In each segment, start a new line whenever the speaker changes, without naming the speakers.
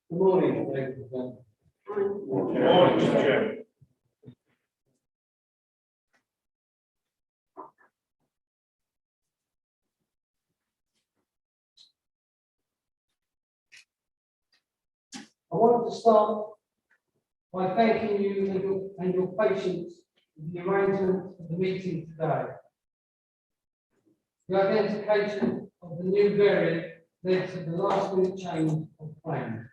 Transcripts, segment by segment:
Good morning, ladies and gentlemen.
Good morning, Mr. Chair.
I wanted to start by thanking you and your patience with the arrangement of the meeting today. The identification of the new variant led to the last-minute change of plans,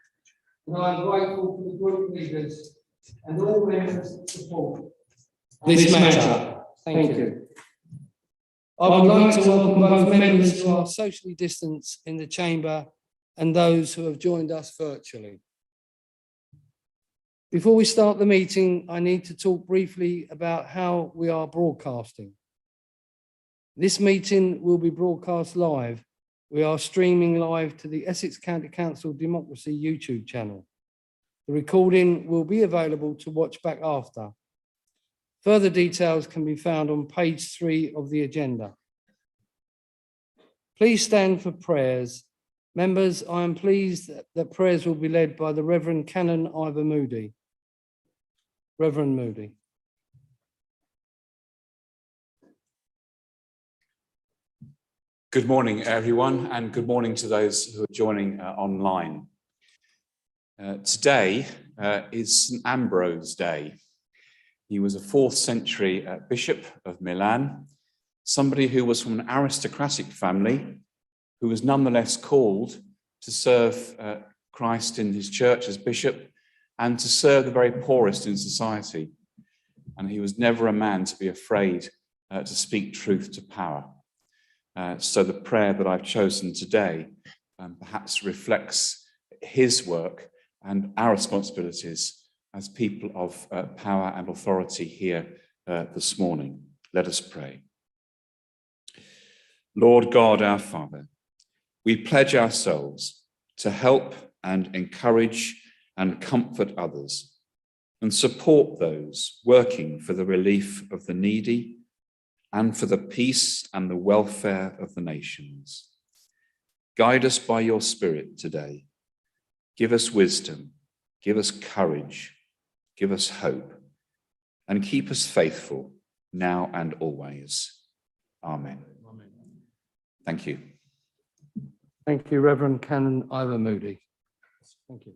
and I am grateful for the group leaders and all members that support this matter. Thank you. I would like to welcome both members who are socially distanced in the chamber and those who have joined us virtually. Before we start the meeting, I need to talk briefly about how we are broadcasting. This meeting will be broadcast live. We are streaming live to the Essex County Council Democracy YouTube channel. The recording will be available to watch back after. Further details can be found on page 3 of the agenda. Please stand for prayers. Members, I am pleased that prayers will be led by the Reverend Canon Ivor Moody. Reverend Moody.
Good morning, everyone, and good morning to those who are joining online. Today is St. Ambrose Day. He was a 4th century bishop of Milan, somebody who was from an aristocratic family, who was nonetheless called to serve Christ in his church as bishop and to serve the very poorest in society. And he was never a man to be afraid to speak truth to power. So the prayer that I've chosen today perhaps reflects his work and our responsibilities as people of power and authority here this morning. Let us pray. Lord God, our Father, we pledge ourselves to help and encourage and comfort others and support those working for the relief of the needy and for the peace and the welfare of the nations. Guide us by your Spirit today. Give us wisdom, give us courage, give us hope, and keep us faithful now and always. Amen. Amen. Thank you.
Thank you, Reverend Canon Ivor Moody. Thank you.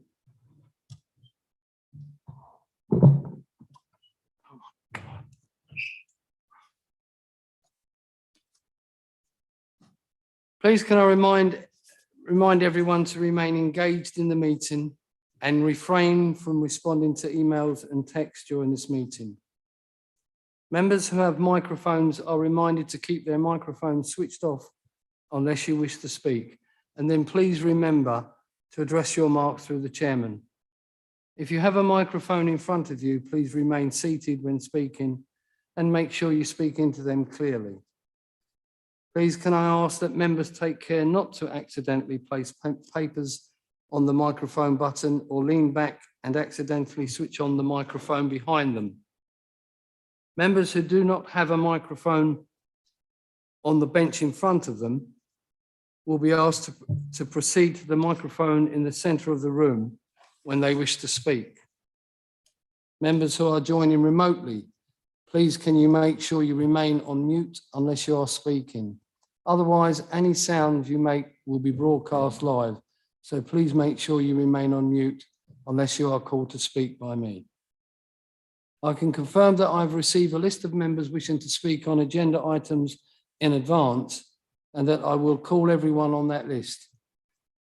Please can I remind everyone to remain engaged in the meeting and refrain from responding to emails and texts during this meeting. Members who have microphones are reminded to keep their microphones switched off unless you wish to speak. And then please remember to address your remarks through the chairman. If you have a microphone in front of you, please remain seated when speaking and make sure you speak into them clearly. Please can I ask that members take care not to accidentally place papers on the microphone button or lean back and accidentally switch on the microphone behind them. Members who do not have a microphone on the bench in front of them will be asked to proceed to the microphone in the centre of the room when they wish to speak. Members who are joining remotely, please can you make sure you remain on mute unless you are speaking. Otherwise, any sound you make will be broadcast live, so please make sure you remain on mute unless you are called to speak by me. I can confirm that I've received a list of members wishing to speak on agenda items in advance and that I will call everyone on that list.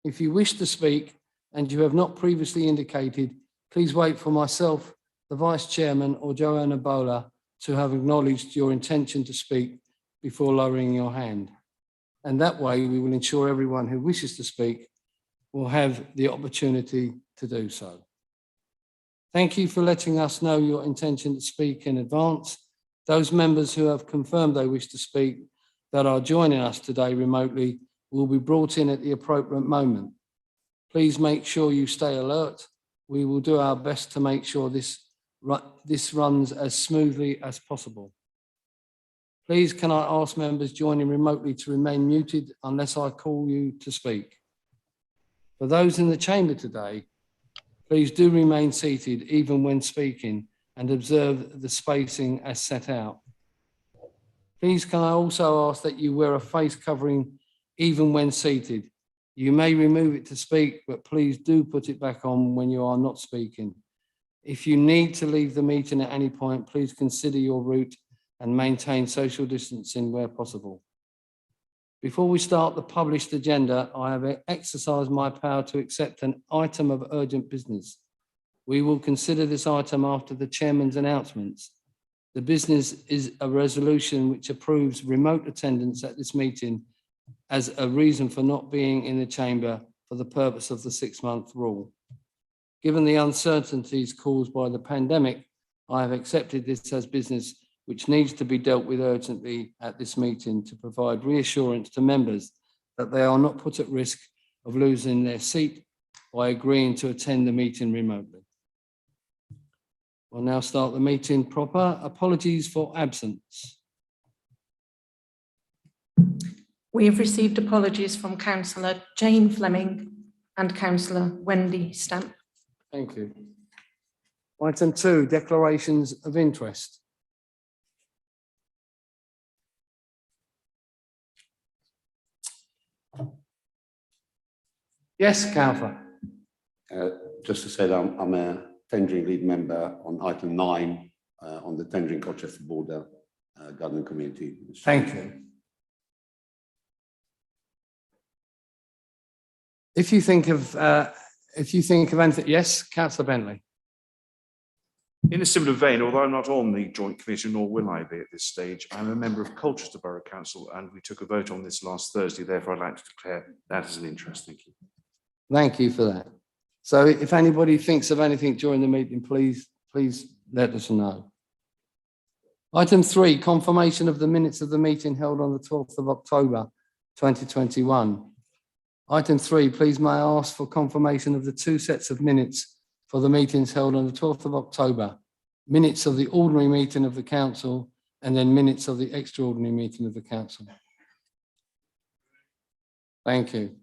If you wish to speak and you have not previously indicated, please wait for myself, the Vice Chairman or Joanna Bowler to have acknowledged your intention to speak before lowering your hand. And that way we will ensure everyone who wishes to speak will have the opportunity to do so. Thank you for letting us know your intention to speak in advance. Those members who have confirmed they wish to speak that are joining us today remotely will be brought in at the appropriate moment. Please make sure you stay alert. We will do our best to make sure this runs as smoothly as possible. Please can I ask members joining remotely to remain muted unless I call you to speak. For those in the chamber today, Please do remain seated even when speaking and observe the spacing as set out. Please can I also ask that you wear a face covering even when seated. You may remove it to speak, but please do put it back on when you are not speaking. If you need to leave the meeting at any point, please consider your route and maintain social distancing where possible. Before we start the published agenda, I have exercised my power to accept an item of urgent business. We will consider this item after the chairman's announcements. The business is a resolution which approves remote attendance at this meeting as a reason for not being in the chamber for the purpose of the 6-month rule. Given the uncertainties caused by the pandemic, I have accepted this as business which needs to be dealt with urgently at this meeting to provide reassurance to members that they are not put at risk of losing their seat by agreeing to attend the meeting remotely. We'll now start the meeting proper. Apologies for absence.
We have received apologies from Councillor Jane Fleming and Councillor Wendy Stamp.
Thank you. Item 2, declarations of interest. Yes, Councillor.
Just to say that I'm a tendering lead member on item 9 on the tendering Colchester border gardening community.
Thank you. If you think of anything, yes, Councillor Bentley.
In a similar vein, although I'm not on the joint committee, nor will I be at this stage, I'm a member of Colchester Borough Council and we took a vote on this last Thursday. Therefore, I'd like to declare that as an interest. Thank you.
Thank you for that. So if anybody thinks of anything during the meeting, please let us know. Item 3, confirmation of the minutes of the meeting held on the 12th of October 2021. Item 3, please may I ask for confirmation of the 2 sets of minutes for the meetings held on the 12th of October, minutes of the ordinary meeting of the council and then minutes of the extraordinary meeting of the council. Thank you.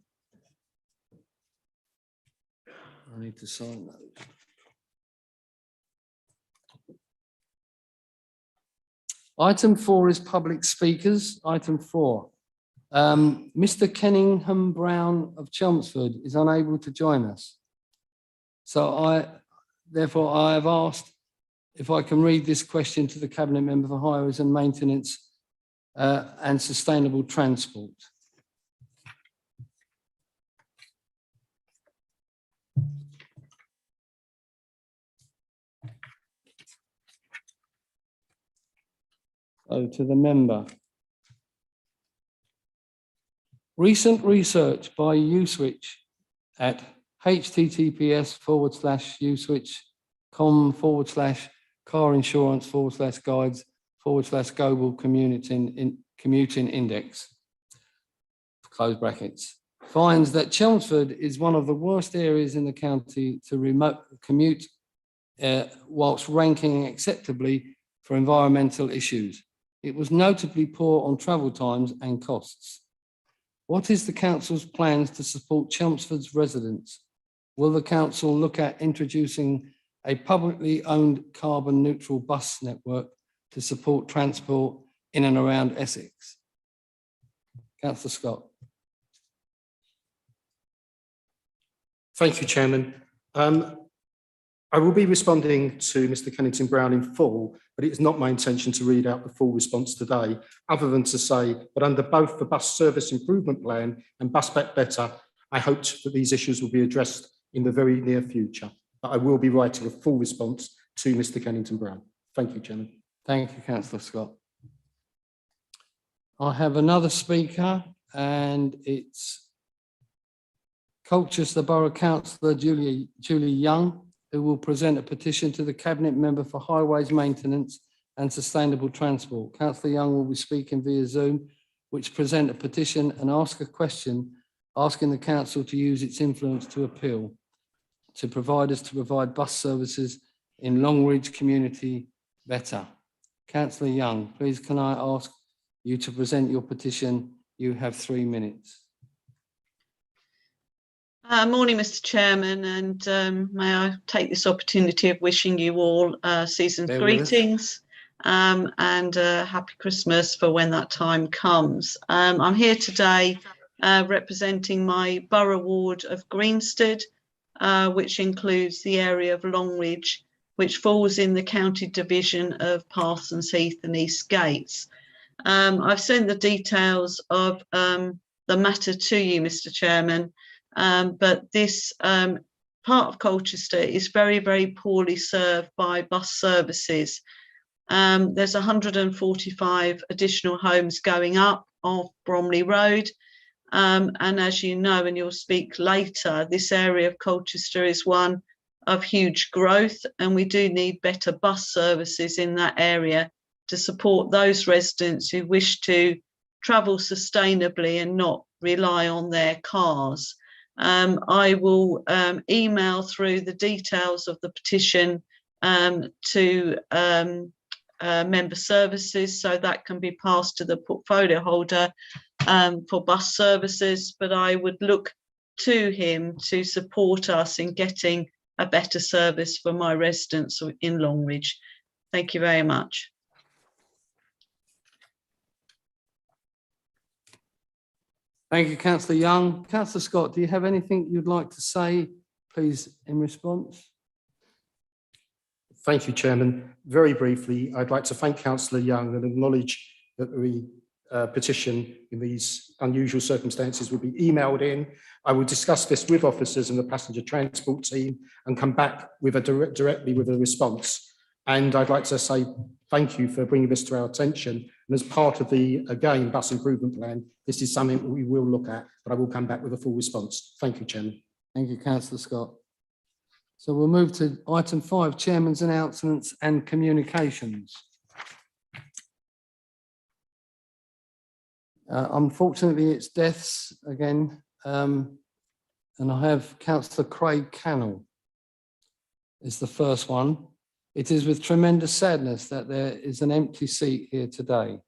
I need to sign those. Item 4 is public speakers. Item 4. Mr. Kenningham Brown of Chelmsford is unable to join us. So therefore I have asked if I can read this question to the Cabinet Member for Highways and Maintenance and Sustainable Transport. So to the member. Recent research by Uswitch at https://uswitch.com/car-insurance/guides/global commuting index, close brackets, finds that Chelmsford is one of the worst areas in the county to remote commute whilst ranking acceptably for environmental issues. It was notably poor on travel times and costs. What is the council's plans to support Chelmsford's residents? Will the council look at introducing a publicly owned carbon neutral bus network to support transport in and around Essex? Councillor Scott.
Thank you, Chairman. I will be responding to Mr. Kennington Brown in full, but it is not my intention to read out the full response today, other than to say that under both the Bus Service Improvement Plan and Bus Back Better, I hoped that these issues will be addressed in the very near future. But I will be writing a full response to Mr. Kennington Brown. Thank you, Chairman.
Thank you, Councillor Scott. I have another speaker, and it's Colchester Borough Councillor Julie Young, who will present a petition to the Cabinet Member for Highways Maintenance and Sustainable Transport. Councillor Young will be speaking via Zoom, which present a petition and ask a question, asking the council to use its influence to appeal to providers to provide bus services in Longridge community better. Councillor Young, please can I ask you to present your petition? You have 3 minutes.
Morning, Mr. Chairman, and may I take this opportunity of wishing you all season's
Bear with us.
greetings and happy Christmas for when that time comes. I'm here today representing my borough ward of Greenstead, which includes the area of Longridge, which falls in the county division of Parsons Heath and East Gates. I've sent the details of the matter to you, Mr. Chairman. But this part of Colchester is very, very poorly served by bus services. There's 145 additional homes going up off Bromley Road. And as you know, and you'll speak later, this area of Colchester is one of huge growth, and we do need better bus services in that area to support those residents who wish to travel sustainably and not rely on their cars. I will email through the details of the petition to member services, so that can be passed to the portfolio holder for bus services, but I would look to him to support us in getting a better service for my residents in Longridge. Thank you very much.
Thank you, Councillor Young. Councillor Scott, do you have anything you'd like to say, please, in response?
Thank you, Chairman. Very briefly, I'd like to thank Councillor Young and acknowledge that the petition in these unusual circumstances will be emailed in. I will discuss this with officers and the passenger transport team and come back with directly with a response. And I'd like to say thank you for bringing this to our attention. And as part of the, again, bus improvement plan, this is something that we will look at, but I will come back with a full response. Thank you, Chairman.
Thank you, Councillor Scott. So we'll move to item 5, Chairman's announcements and communications. Unfortunately, it's deaths again, and I have Councillor Craig Cannell is the first one. It is with tremendous sadness that there is an empty seat here today.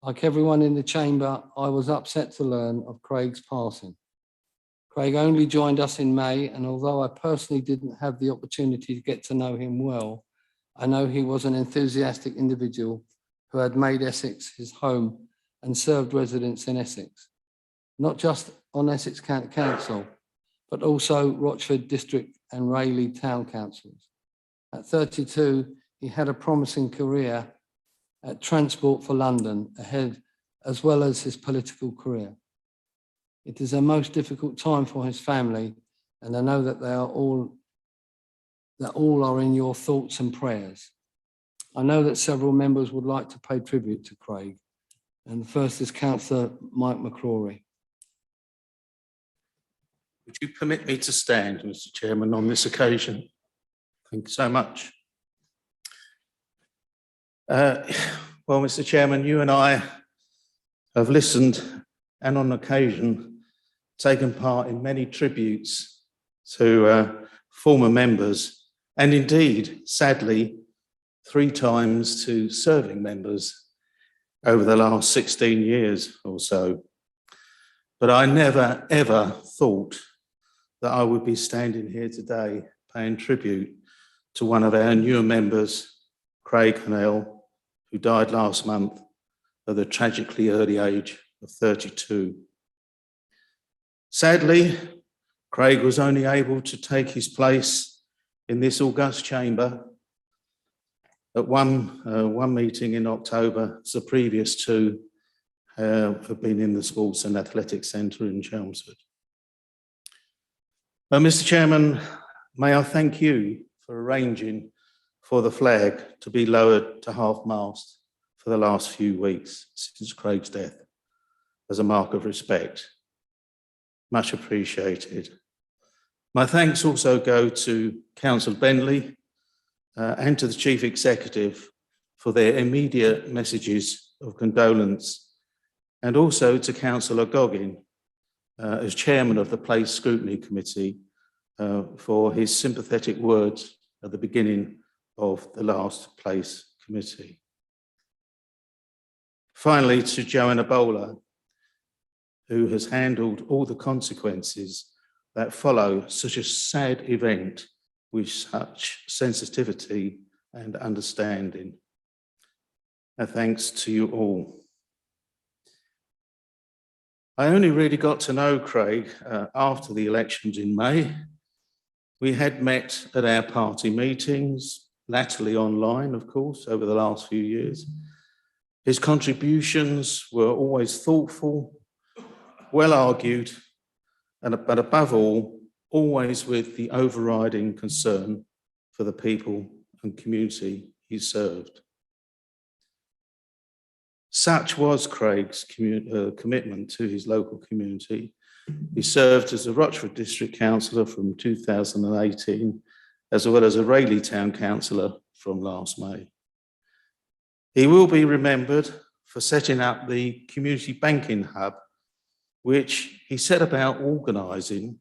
Like everyone in the chamber, I was upset to learn of Craig's passing. Craig only joined us in May, and although I personally didn't have the opportunity to get to know him well, I know he was an enthusiastic individual who had made Essex his home and served residents in Essex, not just on Essex County Council, but also Rochford District and Rayleigh Town Councils. At 32, he had a promising career at Transport for London ahead, as well as his political career. It is a most difficult time for his family, and I know that all are in your thoughts and prayers. I know that several members would like to pay tribute to Craig, and the first is Councillor Mike Mccrory.
Would you permit me to stand, Mr. Chairman, on this occasion? Thank you so much. Well, Mr. Chairman, you and I have listened and on occasion taken part in many tributes to former members, and indeed, sadly, 3 times to serving members over the last 16 years or so. But I never, ever thought that I would be standing here today paying tribute to one of our newer members, Craig Cannell, who died last month at the tragically early age of 32. Sadly, Craig was only able to take his place in this august chamber at one meeting in October, as the previous 2 have been in the Sports and Athletics Centre in Chelmsford. Mr. Chairman, may I thank you for arranging for the flag to be lowered to half-mast for the last few weeks since Craig's death as a mark of respect. Much appreciated. My thanks also go to Councillor Bentley and to the Chief Executive for their immediate messages of condolence, and also to Councillor Goggin as Chairman of the Place Scrutiny Committee for his sympathetic words at the beginning of the last Place Committee. Finally, to Joanna Bowler, who has handled all the consequences that follow such a sad event with such sensitivity and understanding. And thanks to you all. I only really got to know Craig after the elections in May. We had met at our party meetings, latterly online, of course, over the last few years. His contributions were always thoughtful, well argued, but above all, always with the overriding concern for the people and community he served. Such was Craig's commitment to his local community. He served as a Rochford District Councillor from 2018, as well as a Rayleigh Town Councillor from last May. He will be remembered for setting up the Community Banking Hub, which he set about organising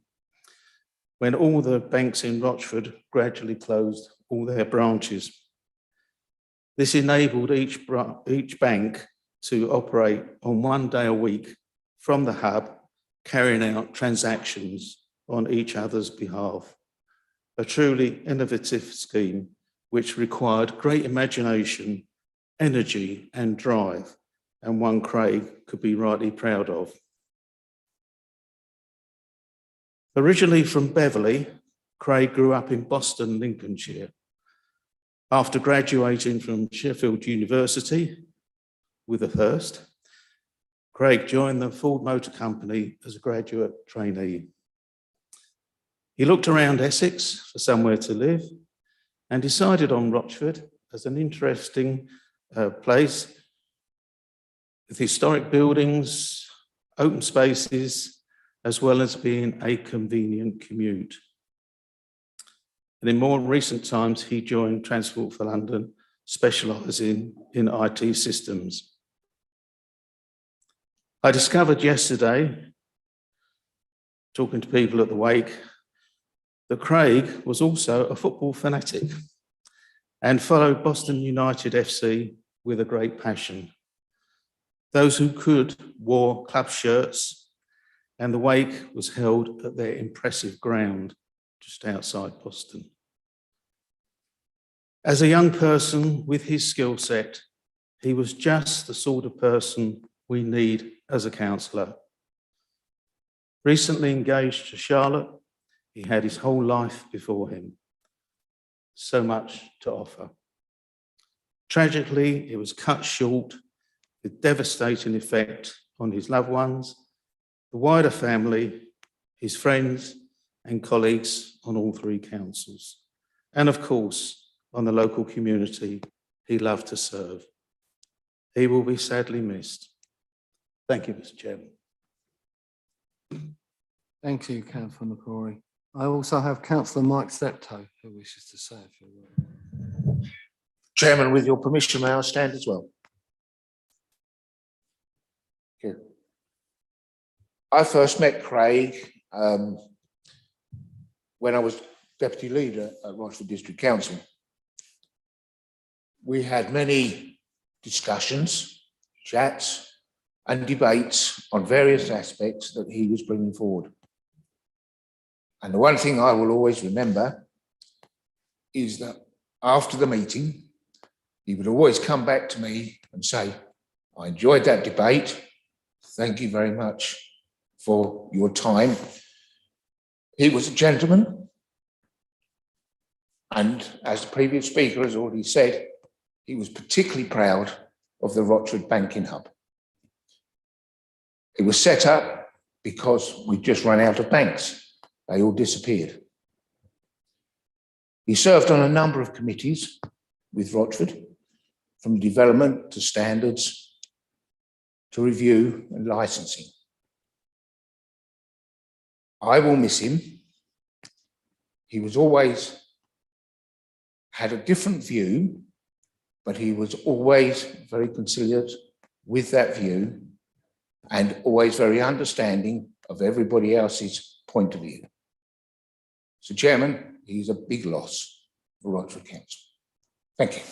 when all the banks in Rochford gradually closed all their branches. This enabled each bank to operate on 1 day a week from the hub, carrying out transactions on each other's behalf. A truly innovative scheme which required great imagination, energy and drive, and one Craig could be rightly proud of. Originally from Beverley, Craig grew up in Boston, Lincolnshire. After graduating from Sheffield University with a first, Craig joined the Ford Motor Company as a graduate trainee. He looked around Essex for somewhere to live and decided on Rochford as an interesting place with historic buildings, open spaces, as well as being a convenient commute. And in more recent times, he joined Transport for London, specialising in IT systems. I discovered yesterday, talking to people at the wake, that Craig was also a football fanatic and followed Boston United FC with a great passion. Those who could wore club shirts, and the wake was held at their impressive ground just outside Boston. As a young person with his skill set, he was just the sort of person we need as a councillor. Recently engaged to Charlotte, he had his whole life before him. So much to offer. Tragically, it was cut short with devastating effect on his loved ones, the wider family, his friends and colleagues on all three councils, and of course, on the local community he loved to serve. He will be sadly missed. Thank you, Mr. Chairman.
Thank you, Councillor Mccrory. I also have Councillor Mike Septo who wishes to say a few words.
Chairman, with your permission, may I stand as well? Thank you. I first met Craig when I was deputy leader at Rochford District Council. We had many discussions, chats, and debates on various aspects that he was bringing forward. And the one thing I will always remember is that after the meeting, he would always come back to me and say, I enjoyed that debate. Thank you very much for your time. He was a gentleman. And as the previous speaker has already said, he was particularly proud of the Rochford Banking Hub. It was set up because we just ran out of banks. They all disappeared. He served on a number of committees with Rochford, from development to standards to review and licensing. I will miss him. He was always had a different view, but he was always very conciliate with that view and always very understanding of everybody else's point of view. So, Chairman, he's a big loss for Rochford Council. Thank you.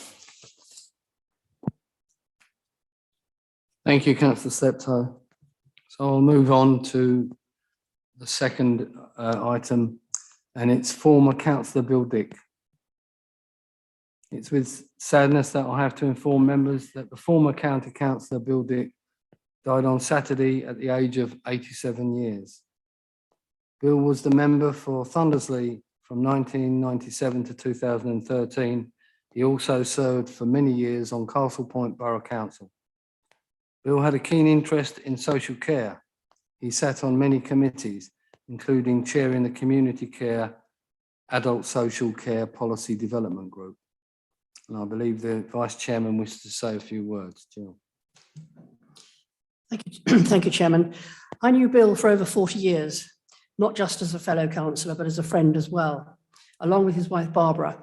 Thank you, Councillor Septo. So I'll move on to the second item, and it's former Councillor Bill Dick. It's with sadness that I have to inform members that the former County Councillor Bill Dick died on Saturday at the age of 87 years. Bill was the member for Thundersley from 1997 to 2013. He also served for many years on Castle Point Borough Council. Bill had a keen interest in social care. He sat on many committees, including chairing the Community Care Adult Social Care Policy Development Group. And I believe the Vice Chairman wishes to say a few words. Jill.
Thank you. Thank you, Chairman. I knew Bill for over 40 years, not just as a fellow councillor, but as a friend as well, along with his wife, Barbara.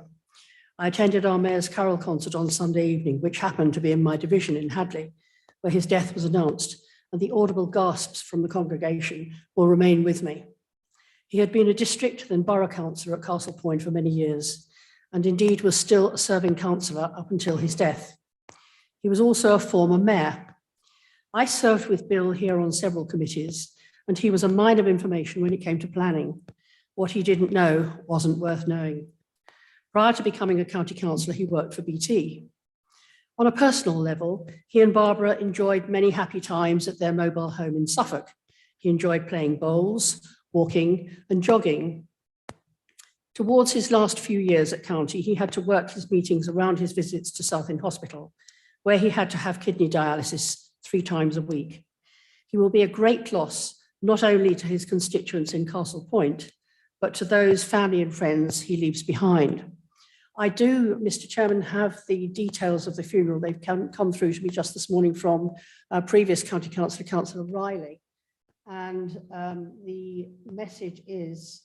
I attended our Mayor's Carol concert on Sunday evening, which happened to be in my division in Hadley, where his death was announced, and the audible gasps from the congregation will remain with me. He had been a district then borough councillor at Castle Point for many years, and indeed was still a serving councillor up until his death. He was also a former mayor. I served with Bill here on several committees, and he was a mine of information when it came to planning. What he didn't know wasn't worth knowing. Prior to becoming a county councillor, he worked for BT. On a personal level, he and Barbara enjoyed many happy times at their mobile home in Suffolk. He enjoyed playing bowls, walking, and jogging. Towards his last few years at county, he had to work his meetings around his visits to Southend Hospital, where he had to have kidney dialysis 3 times a week. He will be a great loss, not only to his constituents in Castle Point, but to those family and friends he leaves behind. I do, Mr. Chairman, have the details of the funeral. They've come through to me just this morning from previous county councillor, Councillor Riley. And the message is,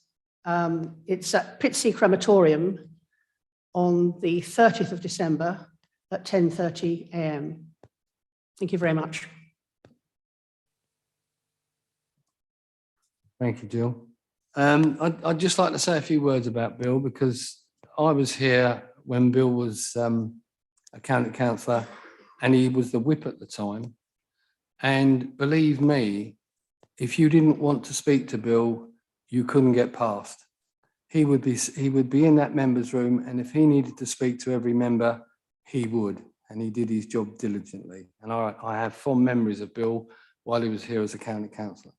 it's at Pitsea Crematorium on the 30th of December at 10:30 a.m. Thank you very much.
Thank you, Jill. I'd just like to say a few words about Bill, because I was here when Bill was a county councillor, and he was the whip at the time. And believe me, if you didn't want to speak to Bill, you couldn't get past. He would be in that members' room, and if he needed to speak to every member, he would, and he did his job diligently. And I have fond memories of Bill while he was here as a county councillor.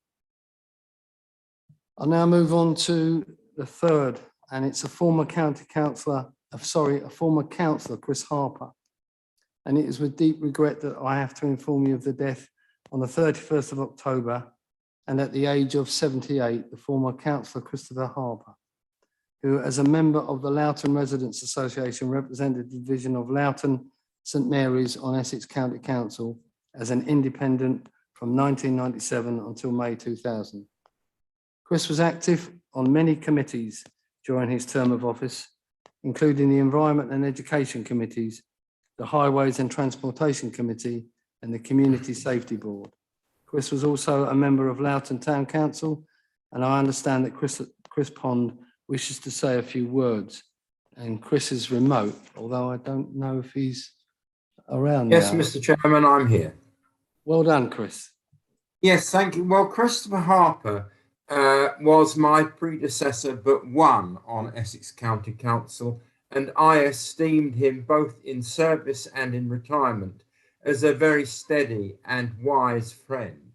I'll now move on to the third, and it's a former county councillor, a former councillor, Chris Harper. And it is with deep regret that I have to inform you of the death on the 31st of October, and at the age of 78, the former councillor Christopher Harper, who as a member of the Loughton Residents Association represented the division of Loughton St Mary's on Essex County Council as an independent from 1997 until May 2000. Chris was active on many committees during his term of office, including the Environment and Education Committees, the Highways and Transportation Committee, and the Community Safety Board. Chris was also a member of Loughton Town Council, and I understand that Chris Pond wishes to say a few words. And Chris is remote, although I don't know if he's around
Yes,
now.
Mr. Chairman, I'm here.
Well done, Chris.
Yes, thank you. Well, Christopher Harper was my predecessor, but one on Essex County Council, and I esteemed him both in service and in retirement as a very steady and wise friend.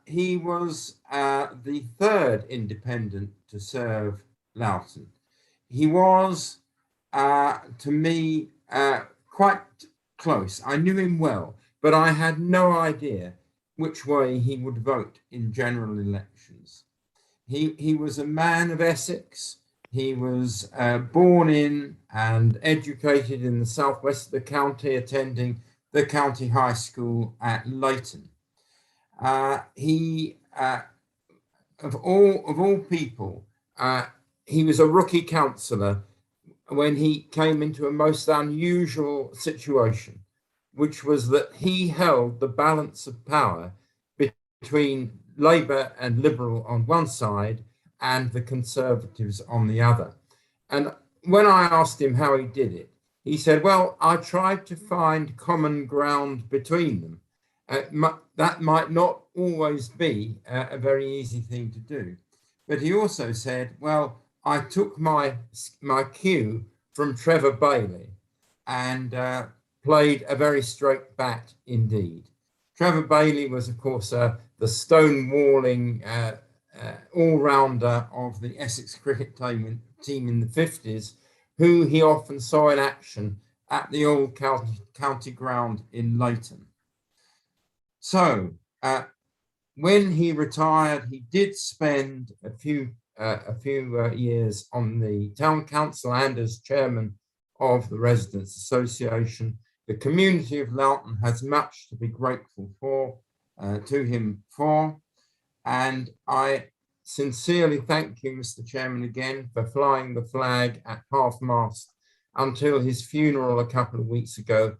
He was the third independent to serve Loughton. He was, to me, quite close. I knew him well, but I had no idea which way he would vote in general elections. He was a man of Essex. He was born in and educated in the southwest of the county, attending the county high school at Leighton. Of all people, he was a rookie councillor when he came into a most unusual situation, which was that he held the balance of power between Labour and Liberal on one side and the Conservatives on the other. And when I asked him how he did it, he said, well, I tried to find common ground between them. That might not always be a very easy thing to do. But he also said, well, I took my cue from Trevor Bailey and played a very straight bat indeed. Trevor Bailey was, of course, the stonewalling all-rounder of the Essex cricket team in the 50s, who he often saw in action at the old county ground in Leighton. So when he retired, he did spend a few years on the town council and as chairman of the Residents Association. The community of Loughton has much to be grateful to him for, and I sincerely thank you, Mr. Chairman, again for flying the flag at half-mast until his funeral a couple of weeks ago,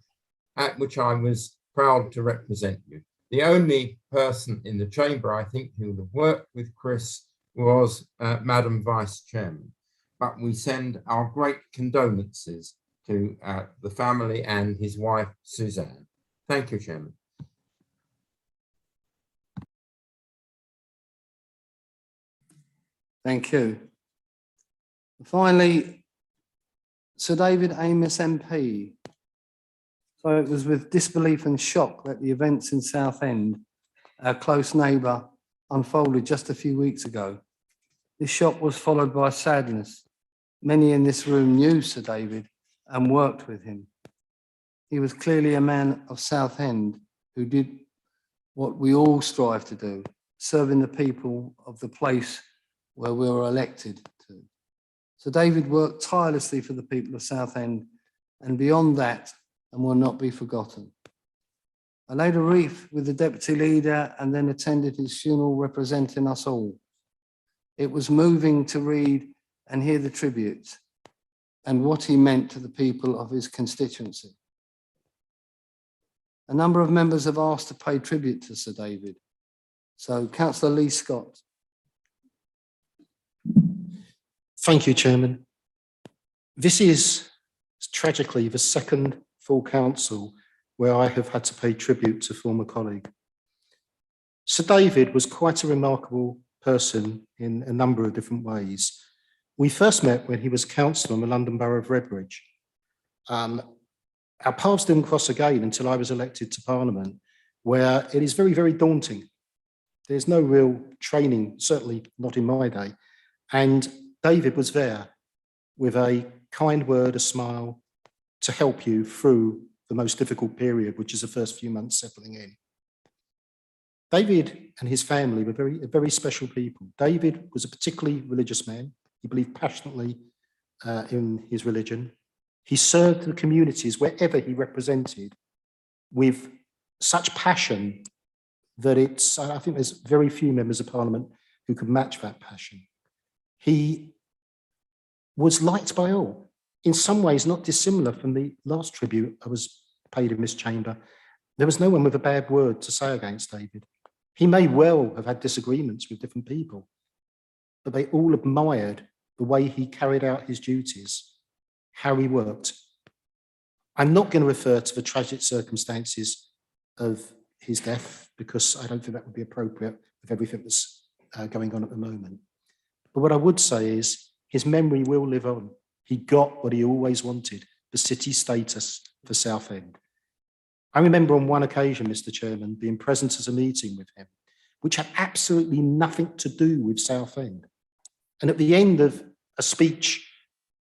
at which I was proud to represent you. The only person in the chamber, I think, who would have worked with Chris was Madam Vice Chairman. But we send our great condolences to the family and his wife, Suzanne. Thank you, Chairman.
Thank you. Finally, Sir David Amos MP. So it was with disbelief and shock that the events in Southend, our close neighbour, unfolded just a few weeks ago. This shock was followed by sadness. Many in this room knew Sir David and worked with him. He was clearly a man of Southend who did what we all strive to do, serving the people of the place where we were elected to. Sir David worked tirelessly for the people of Southend and beyond that, and will not be forgotten. I laid a wreath with the deputy leader and then attended his funeral representing us all. It was moving to read and hear the tributes and what he meant to the people of his constituency. A number of members have asked to pay tribute to Sir David. So, Councillor Lee Scott.
Thank you, Chairman. This is tragically the second full council where I have had to pay tribute to a former colleague. Sir David was quite a remarkable person in a number of different ways. We first met when he was councillor in the London Borough of Redbridge. Our paths didn't cross again until I was elected to Parliament, where it is very, very daunting. There's no real training, certainly not in my day. And David was there with a kind word, a smile, to help you through the most difficult period, which is the first few months settling in. David and his family were very special people. David was a particularly religious man. He believed passionately in his religion. He served the communities wherever he represented with such passion that I think there's very few members of Parliament who could match that passion. He was liked by all. In some ways, not dissimilar from the last tribute I was paid in this chamber. There was no one with a bad word to say against David. He may well have had disagreements with different people, but they all admired the way he carried out his duties, how he worked. I'm not going to refer to the tragic circumstances of his death because I don't think that would be appropriate with everything that's going on at the moment. But what I would say is his memory will live on. He got what he always wanted, the city status for Southend. I remember on one occasion, Mr. Chairman, being present at a meeting with him, which had absolutely nothing to do with Southend. And at the end of a speech,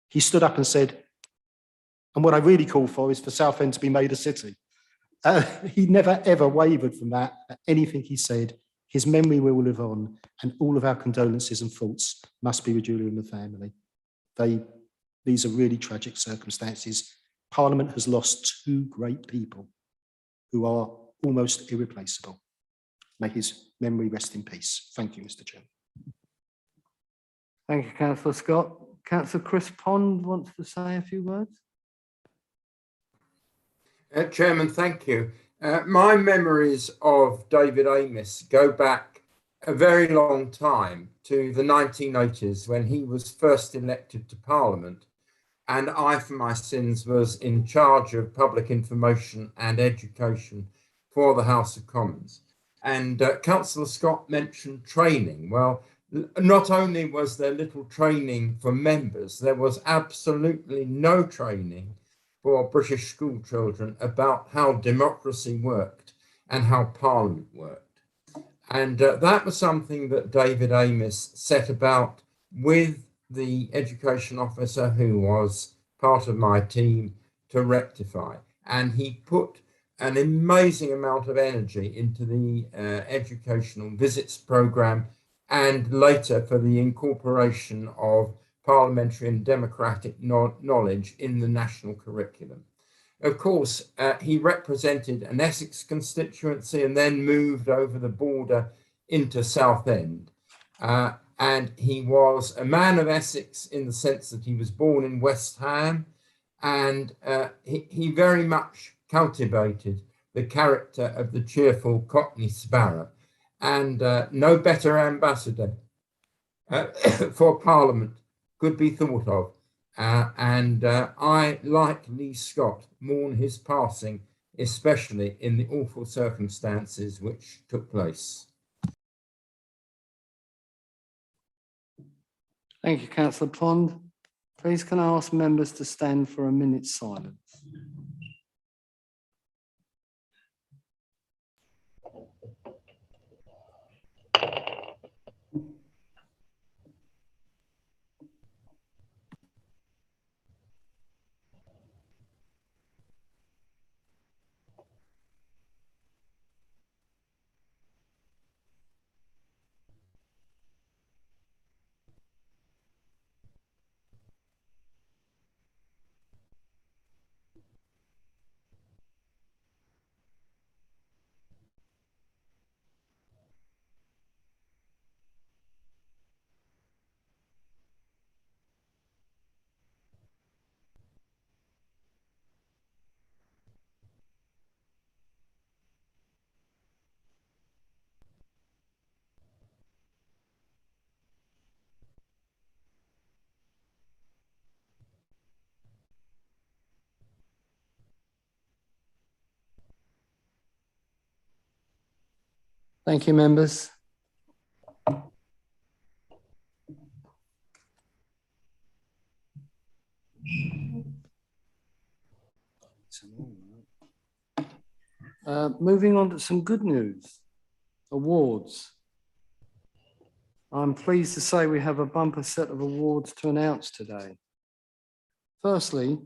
he stood up and said, and what I really call for is for Southend to be made a city. He never, ever wavered from that. Anything he said, his memory will live on, and all of our condolences and thoughts must be with Julia and the family. These are really tragic circumstances. Parliament has lost two great people who are almost irreplaceable. May his memory rest in peace. Thank you, Mr. Chairman.
Thank you, Councillor Scott. Councillor Chris Pond wants to say a few words.
Chairman, thank you. My memories of David Amos go back a very long time to the 1980s when he was first elected to Parliament, and I, for my sins, was in charge of public information and education for the House of Commons. And Councillor Scott mentioned training. Well, not only was there little training for members, there was absolutely no training for British school children about how democracy worked and how Parliament worked. And that was something that David Amis set about with the education officer who was part of my team to rectify. And he put an amazing amount of energy into the educational visits programme, and later for the incorporation of parliamentary and democratic knowledge in the national curriculum. Of course, he represented an Essex constituency and then moved over the border into Southend. And he was a man of Essex in the sense that he was born in West Ham, and he very much cultivated the character of the cheerful Cockney sparrow, and no better ambassador for Parliament could be thought of. And I, like Lee Scott, mourn his passing, especially in the awful circumstances which took place.
Thank you, Councillor Pond. Please can I ask members to stand for a minute's silence? Thank you, members. Moving on to some good news. Awards. I'm pleased to say we have a bumper set of awards to announce today. Firstly,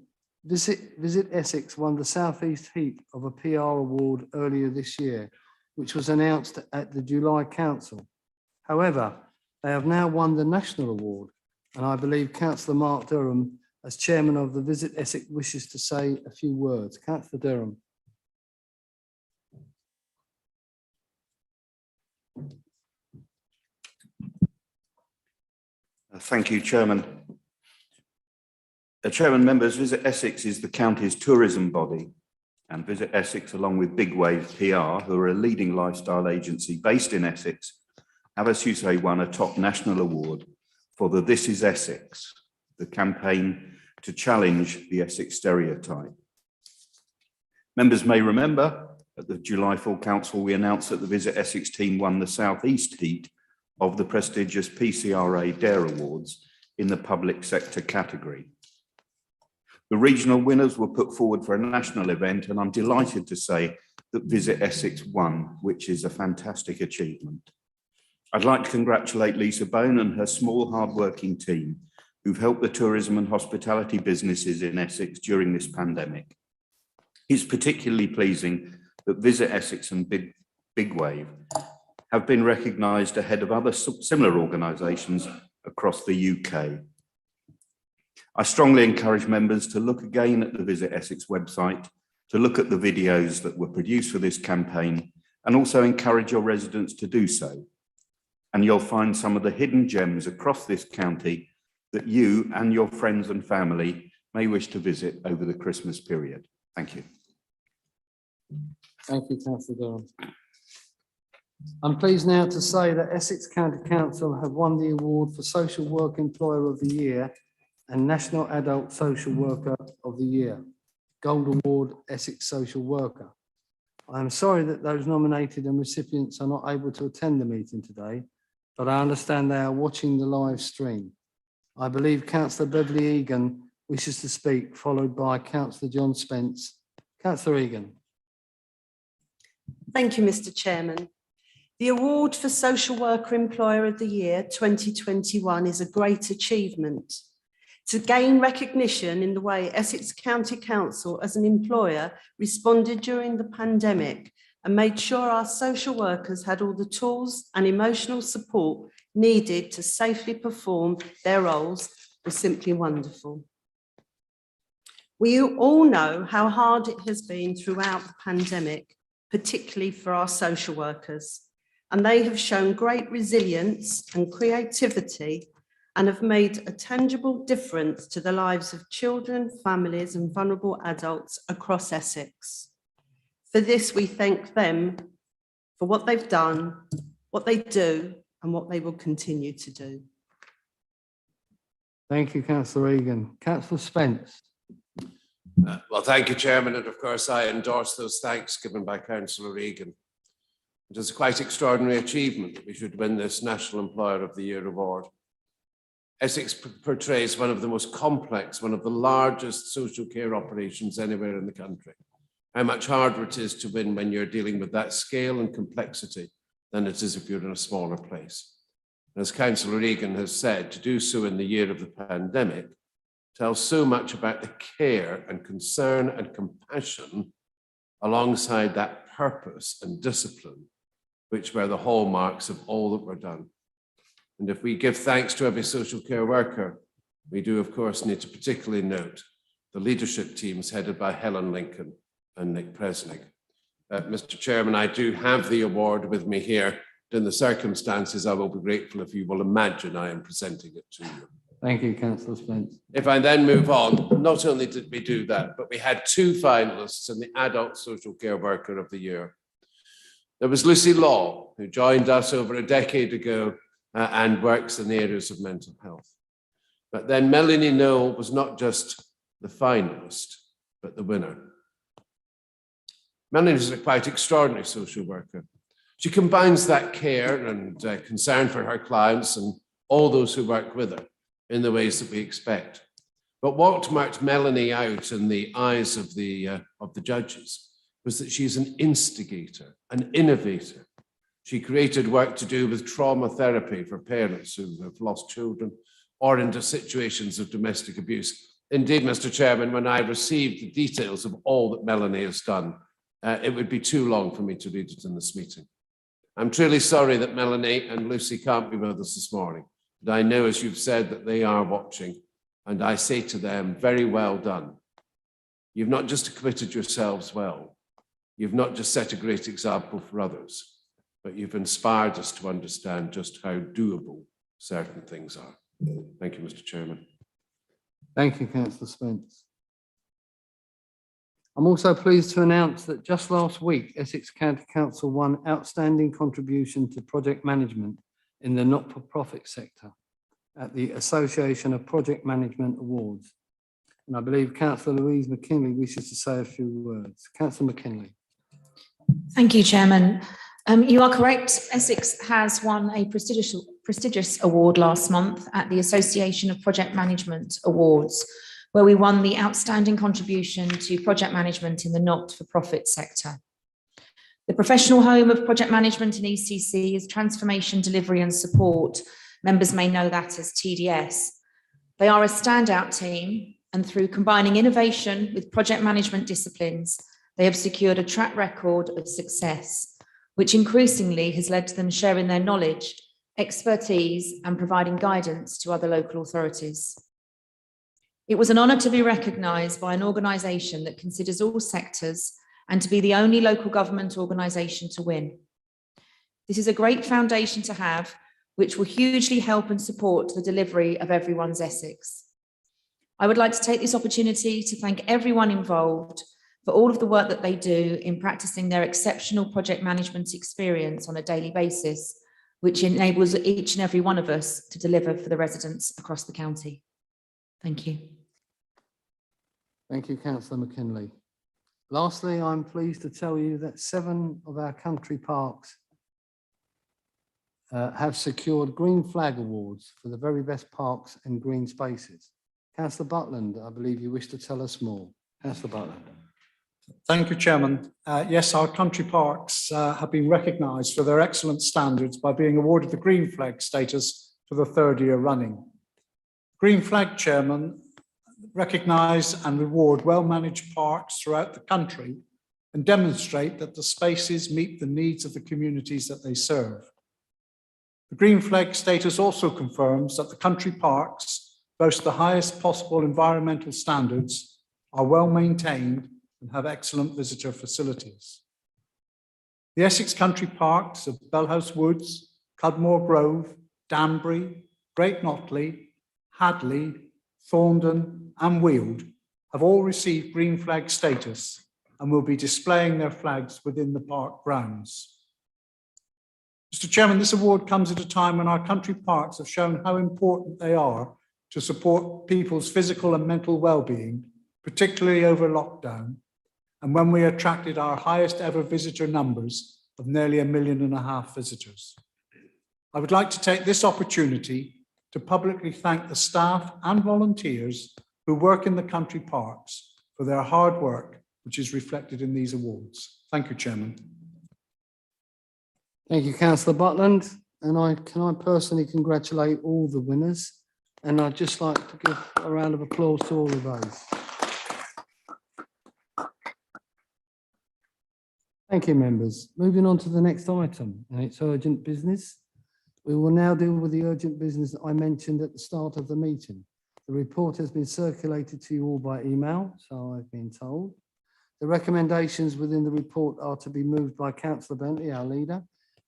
Visit Essex won the South East Heap of a PR award earlier this year, which was announced at the July Council. However, they have now won the National Award, and I believe Councillor Mark Durham, as Chairman of the Visit Essex, wishes to say a few words. Councillor Durham.
Thank you, Chairman. Chairman, members, Visit Essex is the county's tourism body, and Visit Essex, along with Big Wave PR, who are a leading lifestyle agency based in Essex, have, as you say, won a top national award for the This is Essex, the campaign to challenge the Essex stereotype. Members may remember at the July Full Council, we announced that the Visit Essex team won the South East Heat of the prestigious PCRA DARE Awards in the public sector category. The regional winners were put forward for a national event, and I'm delighted to say that Visit Essex won, which is a fantastic achievement. I'd like to congratulate Lisa Bone and her small, hard-working team who've helped the tourism and hospitality businesses in Essex during this pandemic. It's particularly pleasing that Visit Essex and Big Wave have been recognised ahead of other similar organisations across the UK. I strongly encourage members to look again at the Visit Essex website, to look at the videos that were produced for this campaign, and also encourage your residents to do so. And you'll find some of the hidden gems across this county that you and your friends and family may wish to visit over the Christmas period. Thank you.
Thank you, Councillor Durham. I'm pleased now to say that Essex County Council have won the award for Social Work Employer of the Year and National Adult Social Worker of the Year, Gold Award Essex Social Worker. I'm sorry that those nominated and recipients are not able to attend the meeting today, but I understand they are watching the live stream. I believe Councillor Beverley Egan wishes to speak, followed by Councillor John Spence. Councillor Egan.
Thank you, Mr. Chairman. The award for Social Worker Employer of the Year 2021 is a great achievement. To gain recognition in the way Essex County Council as an employer responded during the pandemic and made sure our social workers had all the tools and emotional support needed to safely perform their roles was simply wonderful. We all know how hard it has been throughout the pandemic, particularly for our social workers, and they have shown great resilience and creativity and have made a tangible difference to the lives of children, families and vulnerable adults across Essex. For this, we thank them for what they've done, what they do and what they will continue to do.
Thank you, Councillor Egan. Councillor Spence.
Well, thank you, Chairman, and of course I endorse those thanks given by Councillor Egan. It is a quite extraordinary achievement that we should win this National Employer of the Year award. Essex portrays one of the most complex, one of the largest social care operations anywhere in the country. How much harder it is to win when you're dealing with that scale and complexity than it is if you're in a smaller place. As Councillor Egan has said, to do so in the year of the pandemic tells so much about the care and concern and compassion alongside that purpose and discipline, which were the hallmarks of all that were done. And if we give thanks to every social care worker, we do, of course, need to particularly note the leadership teams headed by Helen Lincoln and Nick Presnick. Mr. Chairman, I do have the award with me here. In the circumstances, I will be grateful if you will imagine I am presenting it to you.
Thank you, Councillor Spence.
If I then move on, not only did we do that, but we had 2 finalists in the Adult Social Care Worker of the Year. There was Lucy Law, who joined us over a decade ago and works in the areas of mental health. But then Melanie Noel was not just the finalist, but the winner. Melanie is a quite extraordinary social worker. She combines that care and concern for her clients and all those who work with her in the ways that we expect. But what marked Melanie out in the eyes of the judges was that she's an instigator, an innovator. She created work to do with trauma therapy for parents who have lost children or into situations of domestic abuse. Indeed, Mr. Chairman, when I received the details of all that Melanie has done, it would be too long for me to read it in this meeting. I'm truly sorry that Melanie and Lucy can't be with us this morning, but I know, as you've said, that they are watching, and I say to them, very well done. You've not just acquitted yourselves well, you've not just set a great example for others, but you've inspired us to understand just how doable certain things are. Thank you, Mr. Chairman.
Thank you, Councillor Spence. I'm also pleased to announce that just last week, Essex County Council won outstanding contribution to project management in the not-for-profit sector at the Association of Project Management Awards. And I believe Councillor Louise McKinley wishes to say a few words. Councillor McKinley.
Thank you, Chairman. You are correct. Essex has won a prestigious award last month at the Association of Project Management Awards, where we won the outstanding contribution to project management in the not-for-profit sector. The professional home of project management in ECC is Transformation, Delivery and Support. Members may know that as TDS. They are a standout team, and through combining innovation with project management disciplines, they have secured a track record of success, which increasingly has led to them sharing their knowledge, expertise, and providing guidance to other local authorities. It was an honour to be recognised by an organisation that considers all sectors and to be the only local government organisation to win. This is a great foundation to have, which will hugely help and support the delivery of everyone's Essex. I would like to take this opportunity to thank everyone involved for all of the work that they do in practicing their exceptional project management experience on a daily basis, which enables each and every one of us to deliver for the residents across the county. Thank you.
Thank you, Councillor McKinley. Lastly, I'm pleased to tell you that 7 of our country parks have secured Green Flag Awards for the very best parks and green spaces. Councillor Butland, I believe you wish to tell us more. Councillor Butland.
Thank you, Chairman. Yes, our country parks have been recognised for their excellent standards by being awarded the Green Flag status for the 3rd year running. Green Flag, Chairman, recognise and reward well-managed parks throughout the country and demonstrate that the spaces meet the needs of the communities that they serve. The Green Flag status also confirms that the country parks boast the highest possible environmental standards, are well maintained and have excellent visitor facilities. The Essex country parks of Belhouse Woods, Cudmore Grove, Danbury, Great Notley, Hadley, Thorndon and Weald have all received Green Flag status and will be displaying their flags within the park grounds. Mr. Chairman, this award comes at a time when our country parks have shown how important they are to support people's physical and mental well-being, particularly over lockdown, and when we attracted our highest ever visitor numbers of nearly 1.5 million visitors. I would like to take this opportunity to publicly thank the staff and volunteers who work in the country parks for their hard work, which is reflected in these awards. Thank you, Chairman.
Thank you, Councillor Butland. And I personally congratulate all the winners. And I'd just like to give a round of applause to all of those. Thank you, members. Moving on to the next item, and it's urgent business. We will now deal with the urgent business that I mentioned at the start of the meeting. The report has been circulated to you all by email, so I've been told. The recommendations within the report are to be moved by Councillor Bentley, our leader,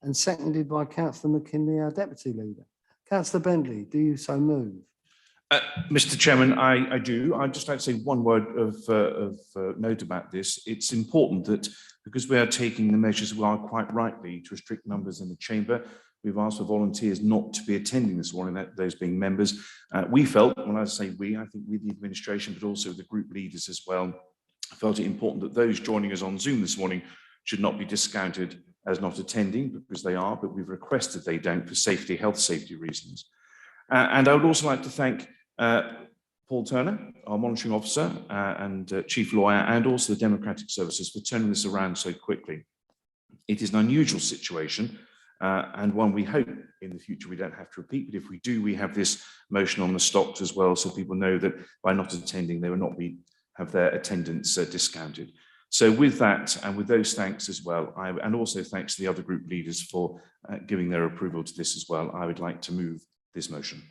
and seconded by Councillor McKinley, our deputy leader. Councillor Bentley, do you so move?
Mr. Chairman, I do. I'd just like to say one word of note about this. It's important that because we are taking the measures, we are quite rightly to restrict numbers in the chamber. We've asked for volunteers not to be attending this morning, those being members. We felt, when I say we, I think we, the administration, but also the group leaders as well, felt it important that those joining us on Zoom this morning should not be discounted as not attending, because they are, but we've requested they don't for safety, health safety reasons. And I would also like to thank Paul Turner, our monitoring officer and chief lawyer, and also the Democratic Services for turning this around so quickly. It is an unusual situation and one we hope in the future we don't have to repeat, but if we do, we have this motion on the stocks as well, so people know that by not attending, they will not have their attendance discounted. So with that, and with those thanks as well, and also thanks to the other group leaders for giving their approval to this as well, I would like to move this motion.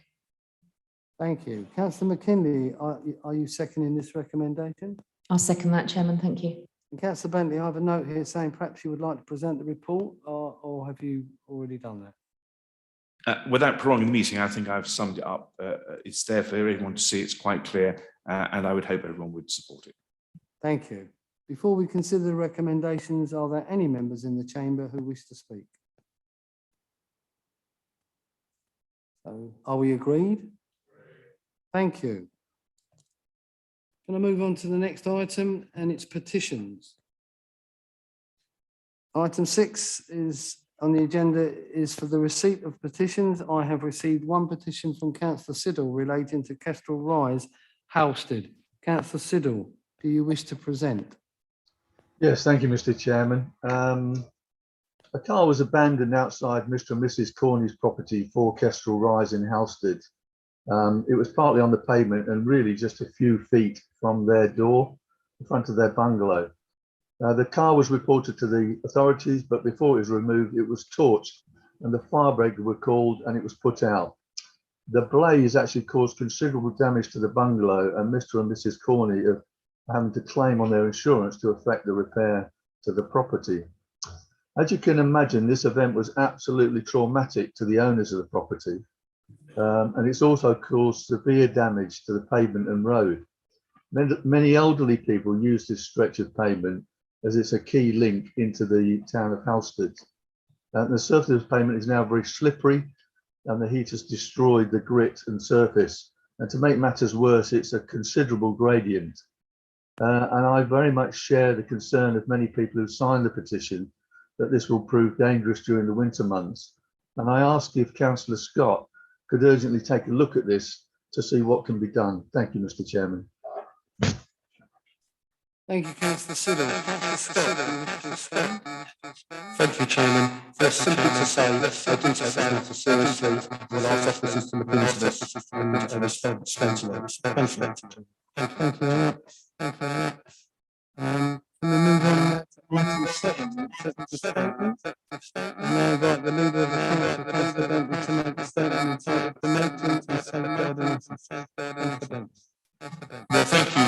Thank you. Councillor McKinley, are you seconding this recommendation?
I'll second that, Chairman. Thank you.
And Councillor Bentley, I have a note here saying perhaps you would like to present the report, or have you already done that?
Without prolonging the meeting, I think I've summed it up. It's there for everyone to see. It's quite clear, and I would hope everyone would support it.
Thank you. Before we consider the recommendations, are there any members in the chamber who wish to speak? So, are we agreed? Thank you. Can I move on to the next item, and it's petitions. Item 6 is on the agenda is for the receipt of petitions. I have received one petition from Councillor Siddle relating to Kestrel Rise, Halstead. Councillor Siddle, do you wish to present?
Yes, thank you, Mr. Chairman. A car was abandoned outside Mr. and Mrs. Corney's property, 4 Kestrel Rise in Halstead. It was partly on the pavement and really just a few feet from their door, in front of their bungalow. The car was reported to the authorities, but before it was removed, it was torched and the fire brigade were called and it was put out. The blaze actually caused considerable damage to the bungalow, and Mr. and Mrs. Corney have having to claim on their insurance to affect the repair to the property. As you can imagine, this event was absolutely traumatic to the owners of the property. And it's also caused severe damage to the pavement and road. Many elderly people use this stretch of pavement as it's a key link into the town of Halstead. The surface of the pavement is now very slippery and the heat has destroyed the grit and surface. And to make matters worse, it's a considerable gradient. And I very much share the concern of many people who signed the petition that this will prove dangerous during the winter months. And I ask if Councillor Scott could urgently take a look at this to see what can be done. Thank you, Mr. Chairman.
Thank you, Councillor Siddle. Thank you, Chairman. Just simply to say, I do take this matter seriously. We'll ask officers to look into this and respond to it. Thank you. Thank you very much. Thank you very much. Can we move on now to item 7, executive statement? And now invite the leader of the council, Councillor Bentley, to make a statement entitled Promoting and Safeguarding Confidence.
Thank you,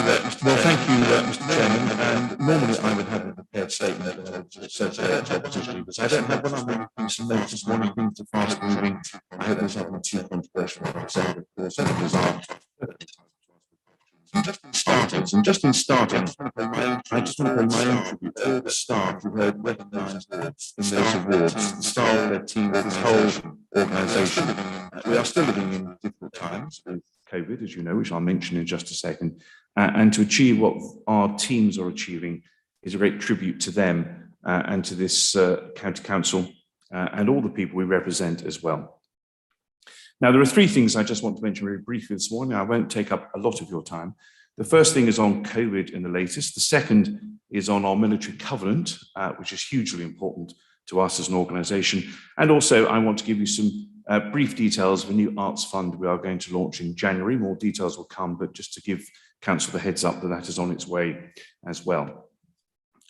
Mr. Chairman. And normally I would have a prepared statement that says opposition, but I don't have one. I'm going to some notes this morning. Things are fast moving. I hope there's nothing too controversial. So, of course, others aren't. Just in starting, I just want to pay my own tribute to all the staff who have recognised in those awards, the staff, their team, this whole organisation. We are still living in difficult times with COVID, as you know, which I'll mention in just a second. And to achieve what our teams are achieving is a great tribute to them and to this county council and all the people we represent as well. Now, there are three things I just want to mention very briefly this morning. I won't take up a lot of your time. The first thing is on COVID and the latest. The second is on our military covenant, which is hugely important to us as an organisation. And also, I want to give you some brief details of a new arts fund we are going to launch in January. More details will come, but just to give Council the heads up that that is on its way as well.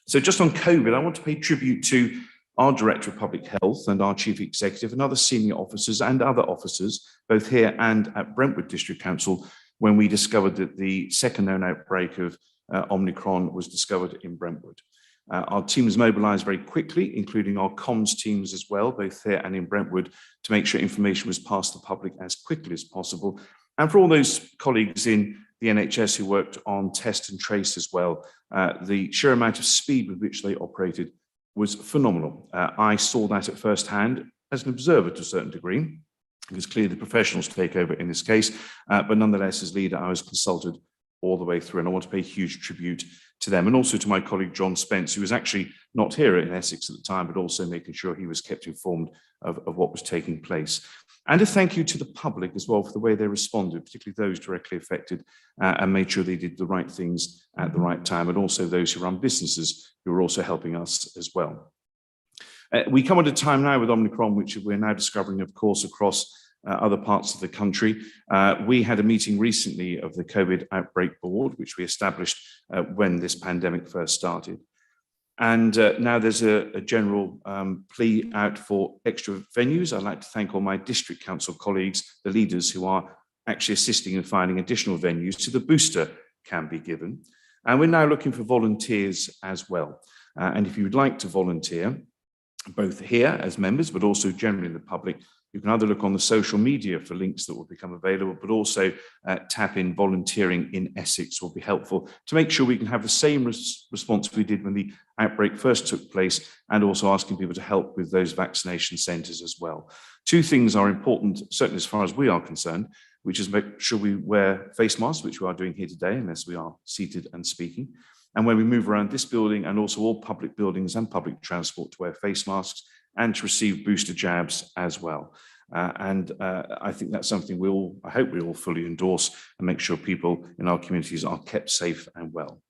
So just on COVID, I want to pay tribute to our Director of Public Health and our Chief Executive and other senior officers and other officers, both here and at Brentwood District Council, when we discovered that the second known outbreak of Omicron was discovered in Brentwood. Our teams mobilised very quickly, including our comms teams as well, both here and in Brentwood, to make sure information was passed to the public as quickly as possible. And for all those colleagues in the NHS who worked on test and trace as well, the sheer amount of speed with which they operated was phenomenal. I saw that at first hand as an observer to a certain degree. It was clear the professionals take over in this case, but nonetheless, as leader, I was consulted all the way through, and I want to pay huge tribute to them, and also to my colleague John Spence, who was actually not here in Essex at the time, but also making sure he was kept informed of what was taking place. And a thank you to the public as well for the way they responded, particularly those directly affected, and made sure they did the right things at the right time, and also those who run businesses who are also helping us as well. We come at a time now with Omicron, which we're now discovering, of course, across other parts of the country. We had a meeting recently of the COVID Outbreak Board, which we established when this pandemic first started. And now there's a general plea out for extra venues. I'd like to thank all my district council colleagues, the leaders who are actually assisting in finding additional venues so the booster can be given. And we're now looking for volunteers as well. And if you would like to volunteer, both here as members, but also generally in the public, you can either look on the social media for links that will become available, but also tap in volunteering in Essex will be helpful to make sure we can have the same response we did when the outbreak first took place, and also asking people to help with those vaccination centres as well. Two things are important, certainly as far as we are concerned, which is make sure we wear face masks, which we are doing here today, unless we are seated and speaking. And when we move around this building and also all public buildings and public transport, to wear face masks and to receive booster jabs as well. I think that's something I hope we all fully endorse and make sure people in our communities are kept safe and well.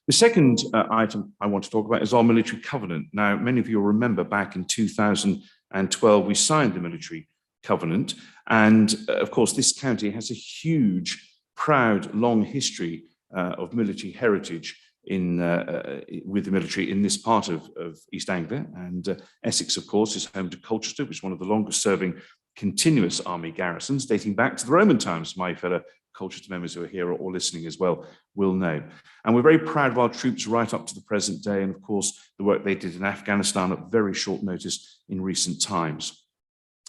The second item I want to talk about is our military covenant. Now, many of you will remember back in 2012, we signed the military covenant. And of course, this county has a huge, proud, long history of military heritage with the military in this part of East Anglia. And Essex, of course, is home to Colchester, which is one of the longest serving continuous army garrisons dating back to the Roman times. My fellow Colchester members who are here or listening as well will know. And we're very proud of our troops right up to the present day, and of course, the work they did in Afghanistan at very short notice in recent times.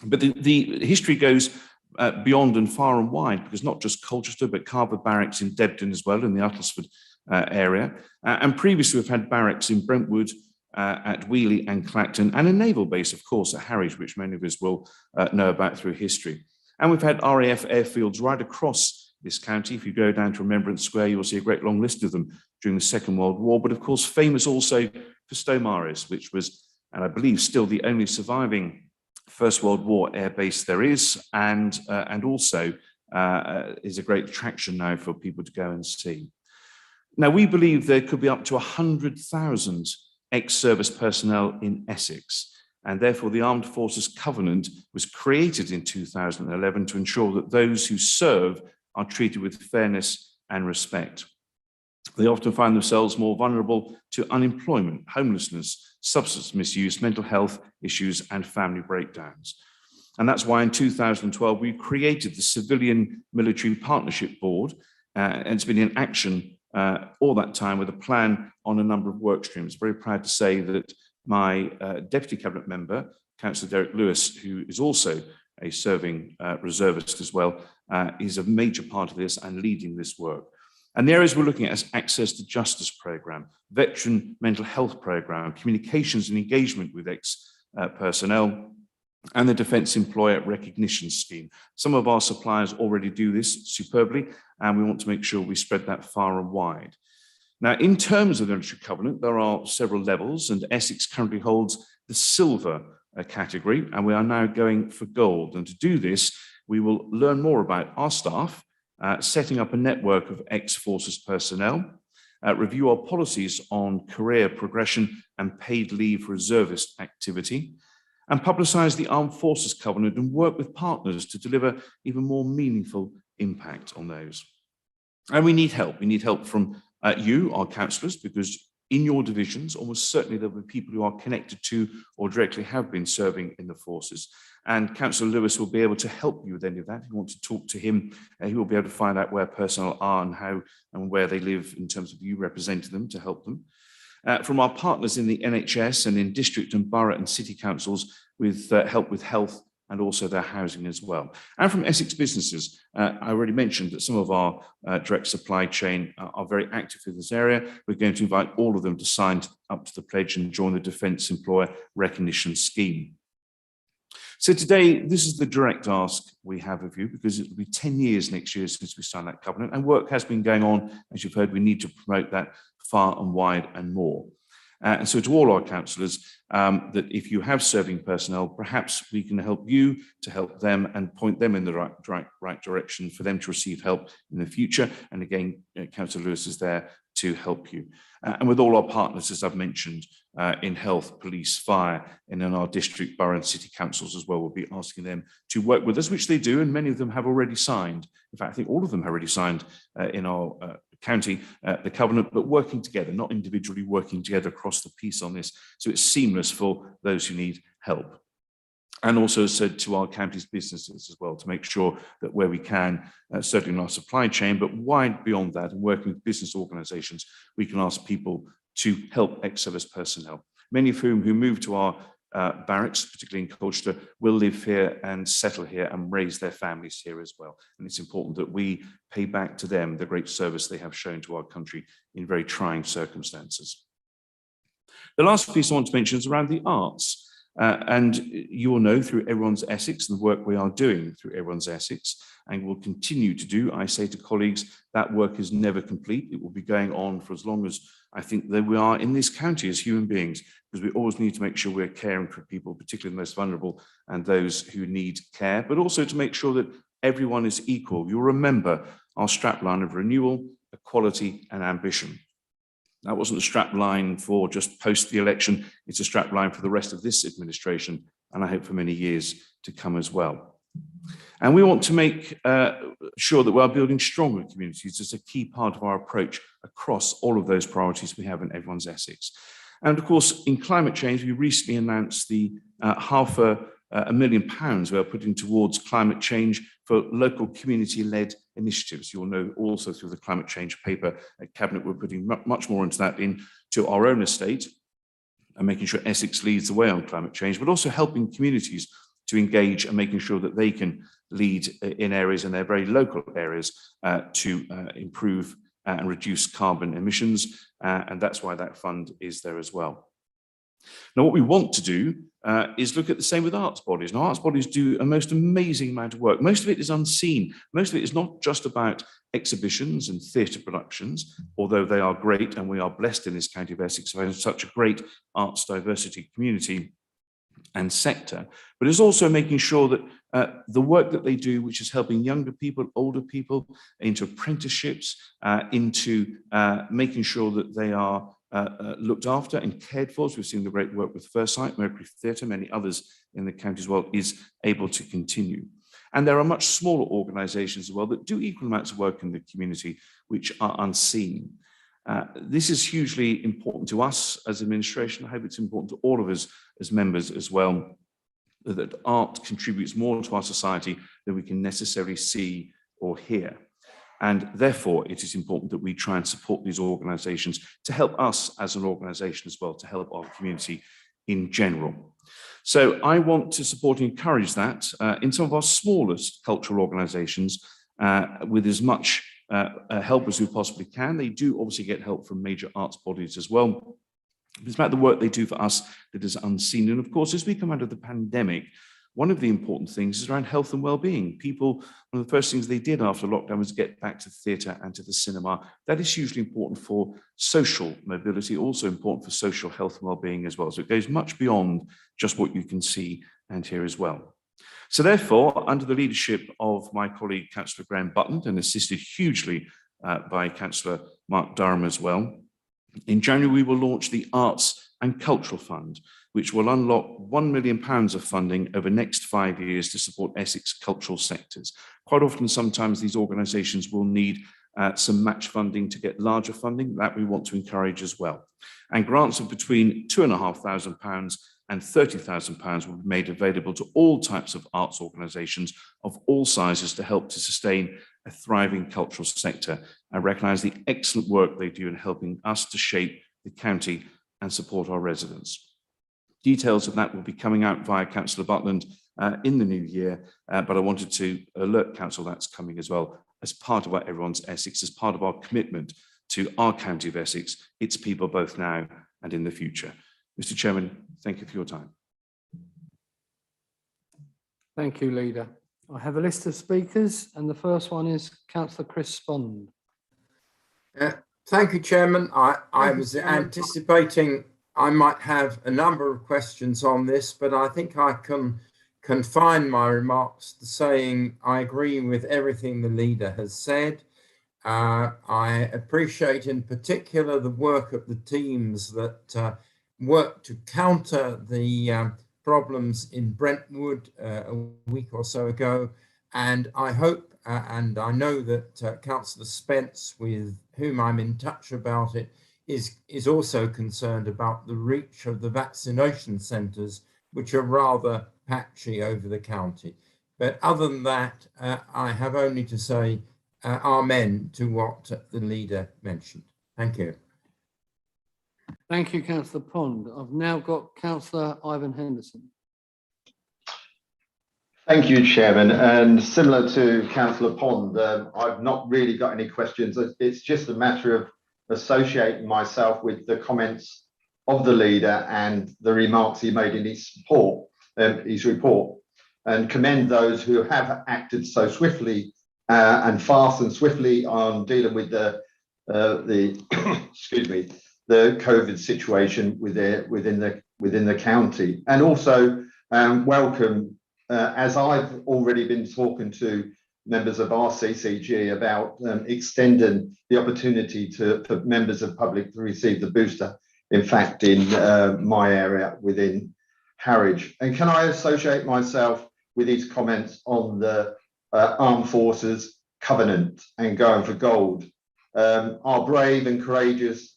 But the history goes beyond and far and wide, because not just Colchester, but Carver Barracks in Debden as well, in the Uttlesford area. And previously we've had barracks in Brentwood, at Wheeley and Clacton, and a naval base, of course, at Harwich, which many of us will know about through history. And we've had RAF airfields right across
this county. If you go down to Remembrance Square, you'll see a great long list of them during the Second World War, but of course famous also for Stomaris, which was, and I believe still, the only surviving First World War airbase there is, and also is a great attraction now for people to go and see. Now, we believe there could be up to 100,000 ex-service personnel in Essex, and therefore the Armed Forces Covenant was created in 2011 to ensure that those who serve are treated with fairness and respect. They often find themselves more vulnerable to unemployment, homelessness, substance misuse, mental health issues, and family breakdowns. And that's why in 2012, we created the Civilian Military Partnership Board, and it's been in action all that time with a plan on a number of work streams. Very proud to say that my Deputy Cabinet Member, Councillor Derek Lewis, who is also a serving reservist as well, is a major part of this and leading this work. And the areas we're looking at is Access to Justice Programme, Veteran Mental Health Programme, Communications and Engagement with ex-personnel, and the Defence Employer Recognition Scheme. Some of our suppliers already do this superbly, and we want to make sure we spread that far and wide. Now, in terms of the Military Covenant, there are several levels, and Essex currently holds the silver category, and we are now going for gold. And to do this, we will learn more about our staff, setting up a network of ex-forces personnel, review our policies on career progression and paid leave reservist activity, and publicise the Armed Forces Covenant and work with partners to deliver even more meaningful impact on those. And we need help. We need help from you, our councillors, because in your divisions, almost certainly there will be people who are connected to or directly have been serving in the forces. And Councillor Lewis will be able to help you with any of that. If you want to talk to him, he will be able to find out where personnel are and how and where they live in terms of you representing them to help them. From our partners in the NHS and in district and borough and city councils with help with health and also their housing as well. And from Essex businesses, I already mentioned that some of our direct supply chain are very active in this area. We're going to invite all of them to sign up to the pledge and join the Defence Employer Recognition Scheme. So today, this is the direct ask we have of you, because it will be 10 years next year since we signed that covenant, and work has been going on. As you've heard, we need to promote that far and wide and more. And so to all our councillors, that if you have serving personnel, perhaps we can help you to help them and point them in the right direction for them to receive help in the future. And again, Councillor Lewis is there to help you. And with all our partners, as I've mentioned, in health, police, fire, and in our district, borough and city councils as well, we'll be asking them to work with us, which they do, and many of them have already signed. In fact, I think all of them have already signed in our county, the covenant, but working together, not individually, working together across the piece on this. So it's seamless for those who need help. And also said to our county's businesses as well, to make sure that where we can, certainly in our supply chain, but wide beyond that, and working with business organisations, we can ask people to help ex-service personnel, many of whom who move to our barracks, particularly in Colchester, will live here and settle here and raise their families here as well. And it's important that we pay back to them the great service they have shown to our country in very trying circumstances. The last piece I want to mention is around the arts. And you will know through Everyone's Essex and the work we are doing through Everyone's Essex and will continue to do. I say to colleagues, that work is never complete. It will be going on for as long as I think that we are in this county as human beings, because we always need to make sure we're caring for people, particularly the most vulnerable and those who need care, but also to make sure that everyone is equal. You'll remember our strapline of renewal, equality and ambition. That wasn't a strap line for just post the election. It's a strap line for the rest of this administration, and I hope for many years to come as well. And we want to make sure that we are building stronger communities as a key part of our approach across all of those priorities we have in Everyone's Essex. And of course, in climate change, we recently announced the £500 million we are putting towards climate change for local community-led initiatives. You'll know also through the climate change paper at Cabinet, we're putting much more into that into our own estate and making sure Essex leads the way on climate change, but also helping communities to engage and making sure that they can lead in areas, in their very local areas, to improve and reduce carbon emissions. And that's why that fund is there as well. Now, what we want to do is look at the same with arts bodies. Now, arts bodies do a most amazing amount of work. Most of it is unseen. Most of it is not just about exhibitions and theatre productions, although they are great, and we are blessed in this county of Essex having such a great arts diversity community and sector, but it's also making sure that the work that they do, which is helping younger people, older people, into apprenticeships, into making sure that they are looked after and cared for, as we've seen the great work with First Sight, Mccrory Theatre, many others in the county as well, is able to continue. And there are much smaller organisations as well that do equal amounts of work in the community, which are unseen. This is hugely important to us as administration. I hope it's important to all of us as members as well, that art contributes more to our society than we can necessarily see or hear. And therefore, it is important that we try and support these organisations to help us as an organisation as well, to help our community in general. So I want to support and encourage that in some of our smallest cultural organisations with as much help as we possibly can. They do obviously get help from major arts bodies as well. It's about the work they do for us that is unseen. And of course, as we come out of the pandemic, one of the important things is around health and well-being. People, one of the first things they did after lockdown was get back to theatre and to the cinema. That is hugely important for social mobility, also important for social health and well-being as well. So it goes much beyond just what you can see and hear as well. So therefore, under the leadership of my colleague, Councillor Graham Button, and assisted hugely by Councillor Mark Durham as well, in January, we will launch the Arts and Cultural Fund, which will unlock £1 million of funding over the next 5 years to support Essex cultural sectors. Quite often, sometimes these organisations will need some match funding to get larger funding. That we want to encourage as well. And grants of between £2,500 and £30,000 will be made available to all types of arts organisations of all sizes to help to sustain a thriving cultural sector. I recognise the excellent work they do in helping us to shape the county and support our residents. Details of that will be coming out via Councillor Butland in the new year, but I wanted to alert Council that's coming as well as part of our Everyone's Essex, as part of our commitment to our county of Essex, its people both now and in the future. Mr. Chairman, thank you for your time.
Thank you, Leader. I have a list of speakers, and the first one is Councillor Chris Spond.
Thank you, Chairman. I was anticipating I might have a number of questions on this, but I think I can confine my remarks to saying I agree with everything the Leader has said. I appreciate in particular the work of the teams that work to counter the problems in Brentwood a week or so ago. And I hope, and I know that Councillor Spence, with whom I'm in touch about it, is also concerned about the reach of the vaccination centres, which are rather patchy over the county. But other than that, I have only to say amen to what the Leader mentioned. Thank you.
Thank you, Councillor Pond. I've now got Councillor Ivan Henderson.
Thank you, Chairman. And similar to Councillor Pond, I've not really got any questions. It's just a matter of associating myself with the comments of the Leader and the remarks he made in his report, and commend those who have acted so swiftly and fast and swiftly on dealing with the excuse me, the COVID situation within the county, and also welcome, as I've already been talking to members of our CCG about extending the opportunity for members of public to receive the booster, in fact, in my area within Harwich. And can I associate myself with his comments on the Armed Forces Covenant and going for gold? Our brave and courageous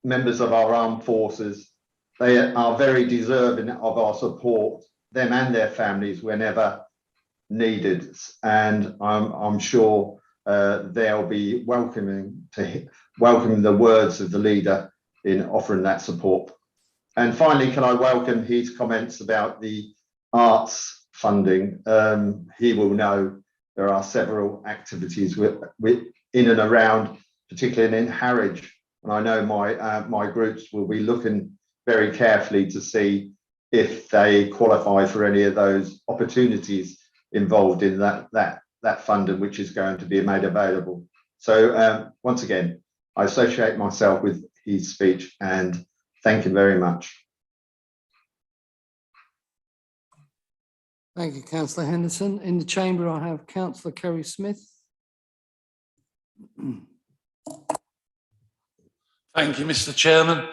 members of our armed forces, they are very deserving of our support, them and their families, whenever needed, and I'm sure they'll be welcoming the words of the Leader in offering that support. And finally, can I welcome his comments about the arts funding? He will know there are several activities in and around, particularly in Harwich, and I know my groups will be looking very carefully to see if they qualify for any of those opportunities involved in that funding which is going to be made available. So once again, I associate myself with his speech and thank you very much.
Thank you, Councillor Henderson. In the chamber, I have Councillor Kerry Smith.
Thank you, Mr. Chairman.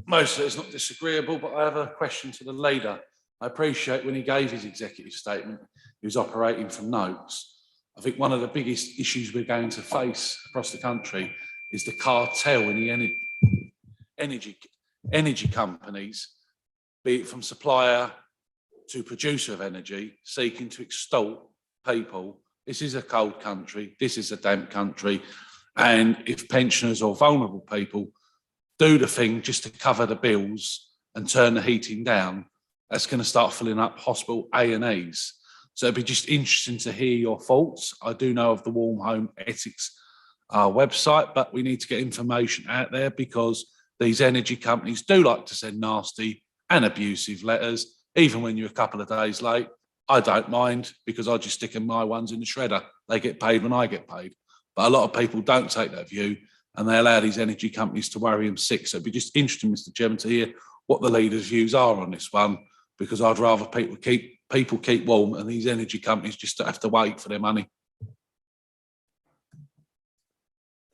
Most of it is not disagreeable, but I have a question to the leader. I appreciate when he gave his executive statement, he was operating from notes. I think one of the biggest issues we're going to face across the country is the cartel in the energy companies, be it from supplier to producer of energy, seeking to extort people. This is a cold country, this is a damp country, and if pensioners or vulnerable people do the thing just to cover the bills and turn the heating down, that's going to start filling up hospital A&Es. So it'd be just interesting to hear your thoughts. I do know of the Warm Home Essex website, but we need to get information out there because these energy companies do like to send nasty and abusive letters, even when you're a couple of days late. I don't mind because I just stick in my ones in the shredder. They get paid when I get paid. But a lot of people don't take that view and they allow these energy companies to worry them sick. So it'd be just interesting, Mr. Chairman, to hear what the leaders' views are on this one, because I'd rather people keep warm and these energy companies just don't have to wait for their money.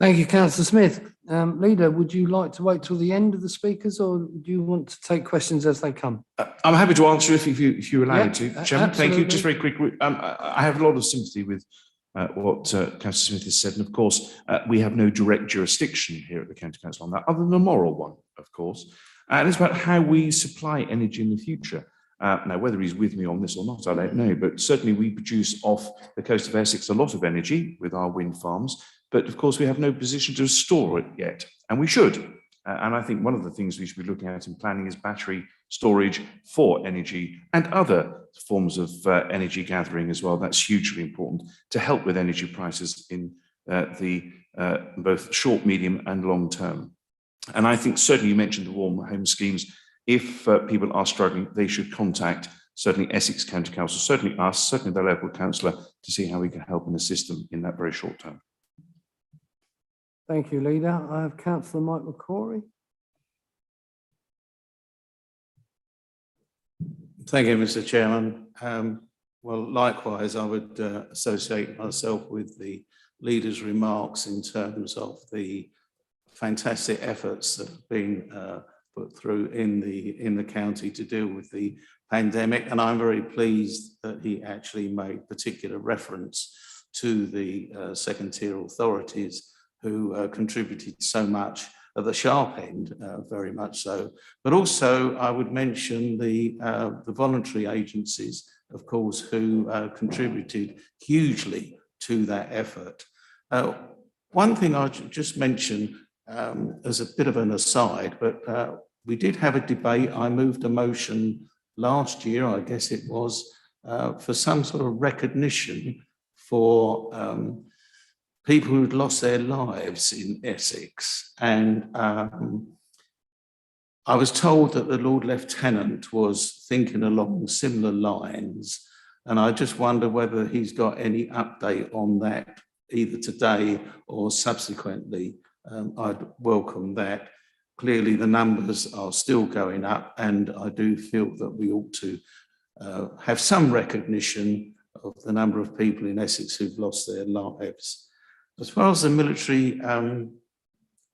Thank you, Councillor Smith. Leader, would you like to wait till the end of the speakers or do you want to take questions as they come?
I'm happy to answer if you allow me to, Chairman. Thank you.
Absolutely.
Just very quick. I have a lot of sympathy with what Councillor Smith has said. And of course, we have no direct jurisdiction here at the County Council on that, other than a moral one, of course. And it's about how we supply energy in the future. Now, whether he's with me on this or not, I don't know, but certainly we produce off the coast of Essex a lot of energy with our wind farms. But of course, we have no position to store it yet, and we should. And I think one of the things we should be looking at in planning is battery storage for energy and other forms of energy gathering as well. That's hugely important to help with energy prices in the both short, medium and long term. And I think certainly you mentioned the warm home schemes. If people are struggling, they should contact certainly Essex County Council, certainly us, certainly the local councillor, to see how we can help and assist them in that very short term.
Thank you, Leader. I have Councillor Mike Mccrory.
Thank you, Mr. Chairman. Well, likewise, I would associate myself with the leader's remarks in terms of the fantastic efforts that have been put through in the county to deal with the pandemic, and I'm very pleased that he actually made particular reference to the second-tier authorities who contributed so much at the sharp end, very much so. But also, I would mention the voluntary agencies, of course, who contributed hugely to that effort. One thing I should just mention as a bit of an aside, but we did have a debate. I moved a motion last year, I guess it was, for some sort of recognition for people who'd lost their lives in Essex. And I was told that the Lord Lieutenant was thinking along similar lines. And I just wonder whether he's got any update on that, either today or subsequently. I'd welcome that. Clearly the numbers are still going up, and I do feel that we ought to have some recognition of the number of people in Essex who've lost their lives. As far as the military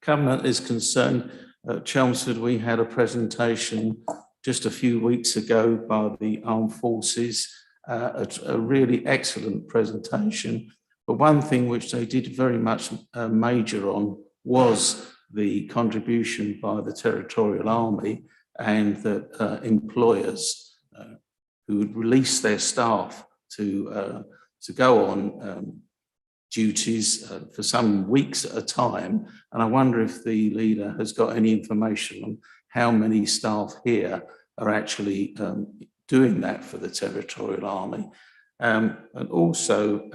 covenant is concerned, at Chelmsford we had a presentation just a few weeks ago by the Armed Forces, a really excellent presentation. But one thing which they did very much major on was the contribution by the Territorial Army, and that employers who would release their staff to go on duties for some weeks at a time. And I wonder if the leader has got any information on how many staff here are actually doing that for the Territorial Army. And also,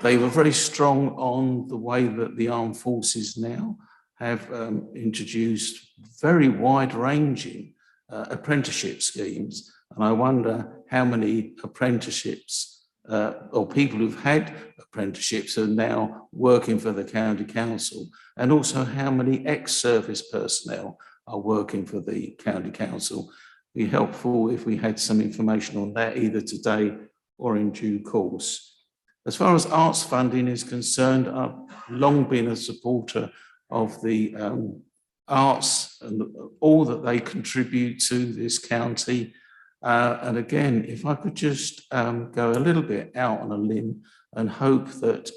they were very strong on the way that the armed forces now have introduced very wide-ranging apprenticeship schemes. And I wonder how many apprenticeships or people who've had apprenticeships are now working for the county council, and also how many ex-service personnel are working for the county council. It'd be helpful if we had some information on that either today or in due course. As far as arts funding is concerned, I've long been a supporter of the arts and all that they contribute to this county. And again, if I could just go a little bit out on a limb and hope that